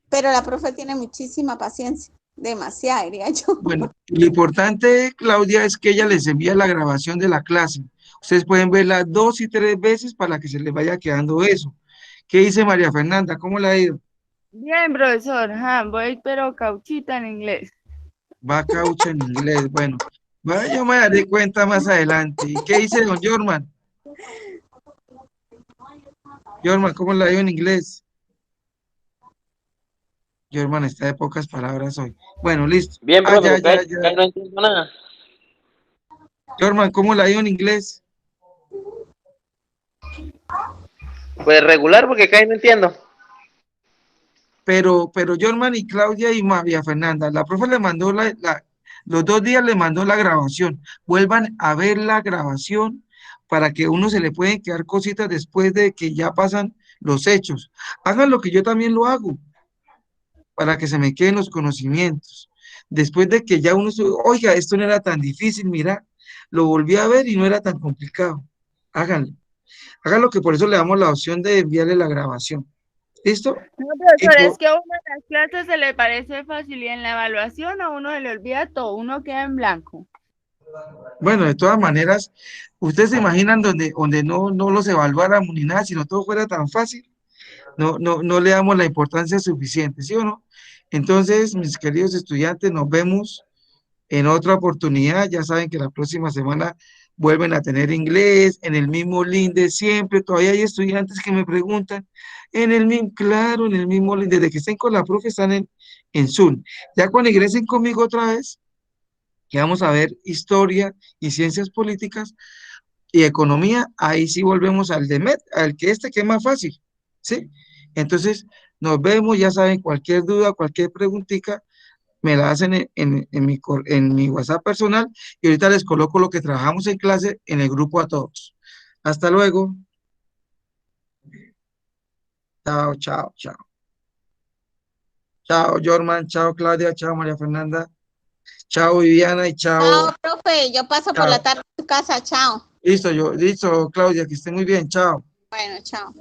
pero la profe tiene muchísima paciencia, demasiada, diría yo. Bueno, lo importante, Claudia, es que ella les envía la grabación de la clase. Ustedes pueden verla 2 y 3 veces para que se les vaya quedando eso. ¿Qué dice María Fernanda? ¿Cómo le ha ido? Bien, profesor, ajá, voy pero cauchita en inglés. Va caucha en inglés. Bueno, vaya, yo me daré cuenta más adelante. ¿Y qué dice don Jorman? Jorman, ¿cómo la dio en inglés? Jorman está de pocas palabras hoy. Bueno, listo. Bien, Ah, profe, ya, porque ya, ahí ya. no entiendo nada. Jorman, ¿cómo la dio en inglés? Pues regular, porque acá no entiendo. Pero Jorman y Claudia y María Fernanda, la profe le mandó los 2 días le mandó la grabación. Vuelvan a ver la grabación para que uno se le pueden quedar cositas después de que ya pasan los hechos. Hagan lo que yo también lo hago, para que se me queden los conocimientos. Después de que ya uno, oiga, esto no era tan difícil, mira, lo volví a ver y no era tan complicado. Háganlo. Háganlo, que por eso le damos la opción de enviarle la grabación. ¿Listo? No, Y profesor, es por, que a uno en las clases se le parece fácil y en la evaluación a uno se le olvida todo, uno queda en blanco. bueno, de todas maneras, ustedes se imaginan donde no los evaluáramos ni nada, sino todo fuera tan fácil, no le damos la importancia suficiente, ¿sí o no? Entonces, mis queridos estudiantes, nos vemos en otra oportunidad. Ya saben que la próxima semana vuelven a tener inglés en el mismo link de siempre. Todavía hay estudiantes que me preguntan en el mismo, claro, en el mismo link, desde que estén con la profe están en Zoom. Ya cuando ingresen conmigo otra vez, que vamos a ver historia y ciencias políticas y economía, ahí sí volvemos al de MET, al que es más fácil, ¿sí? Entonces, nos vemos, ya saben, cualquier duda, cualquier preguntita, me la hacen en mi WhatsApp personal y ahorita les coloco lo que trabajamos en clase en el grupo a todos. Hasta luego. Chao, chao, chao. Chao, Jorman. Chao, Claudia. Chao, María Fernanda. Chao, Viviana. Y chao. Chao, profe, yo paso por la Chao. tarde a tu casa, chao. Listo, Claudia, que esté muy bien. Chao. Bueno, chao.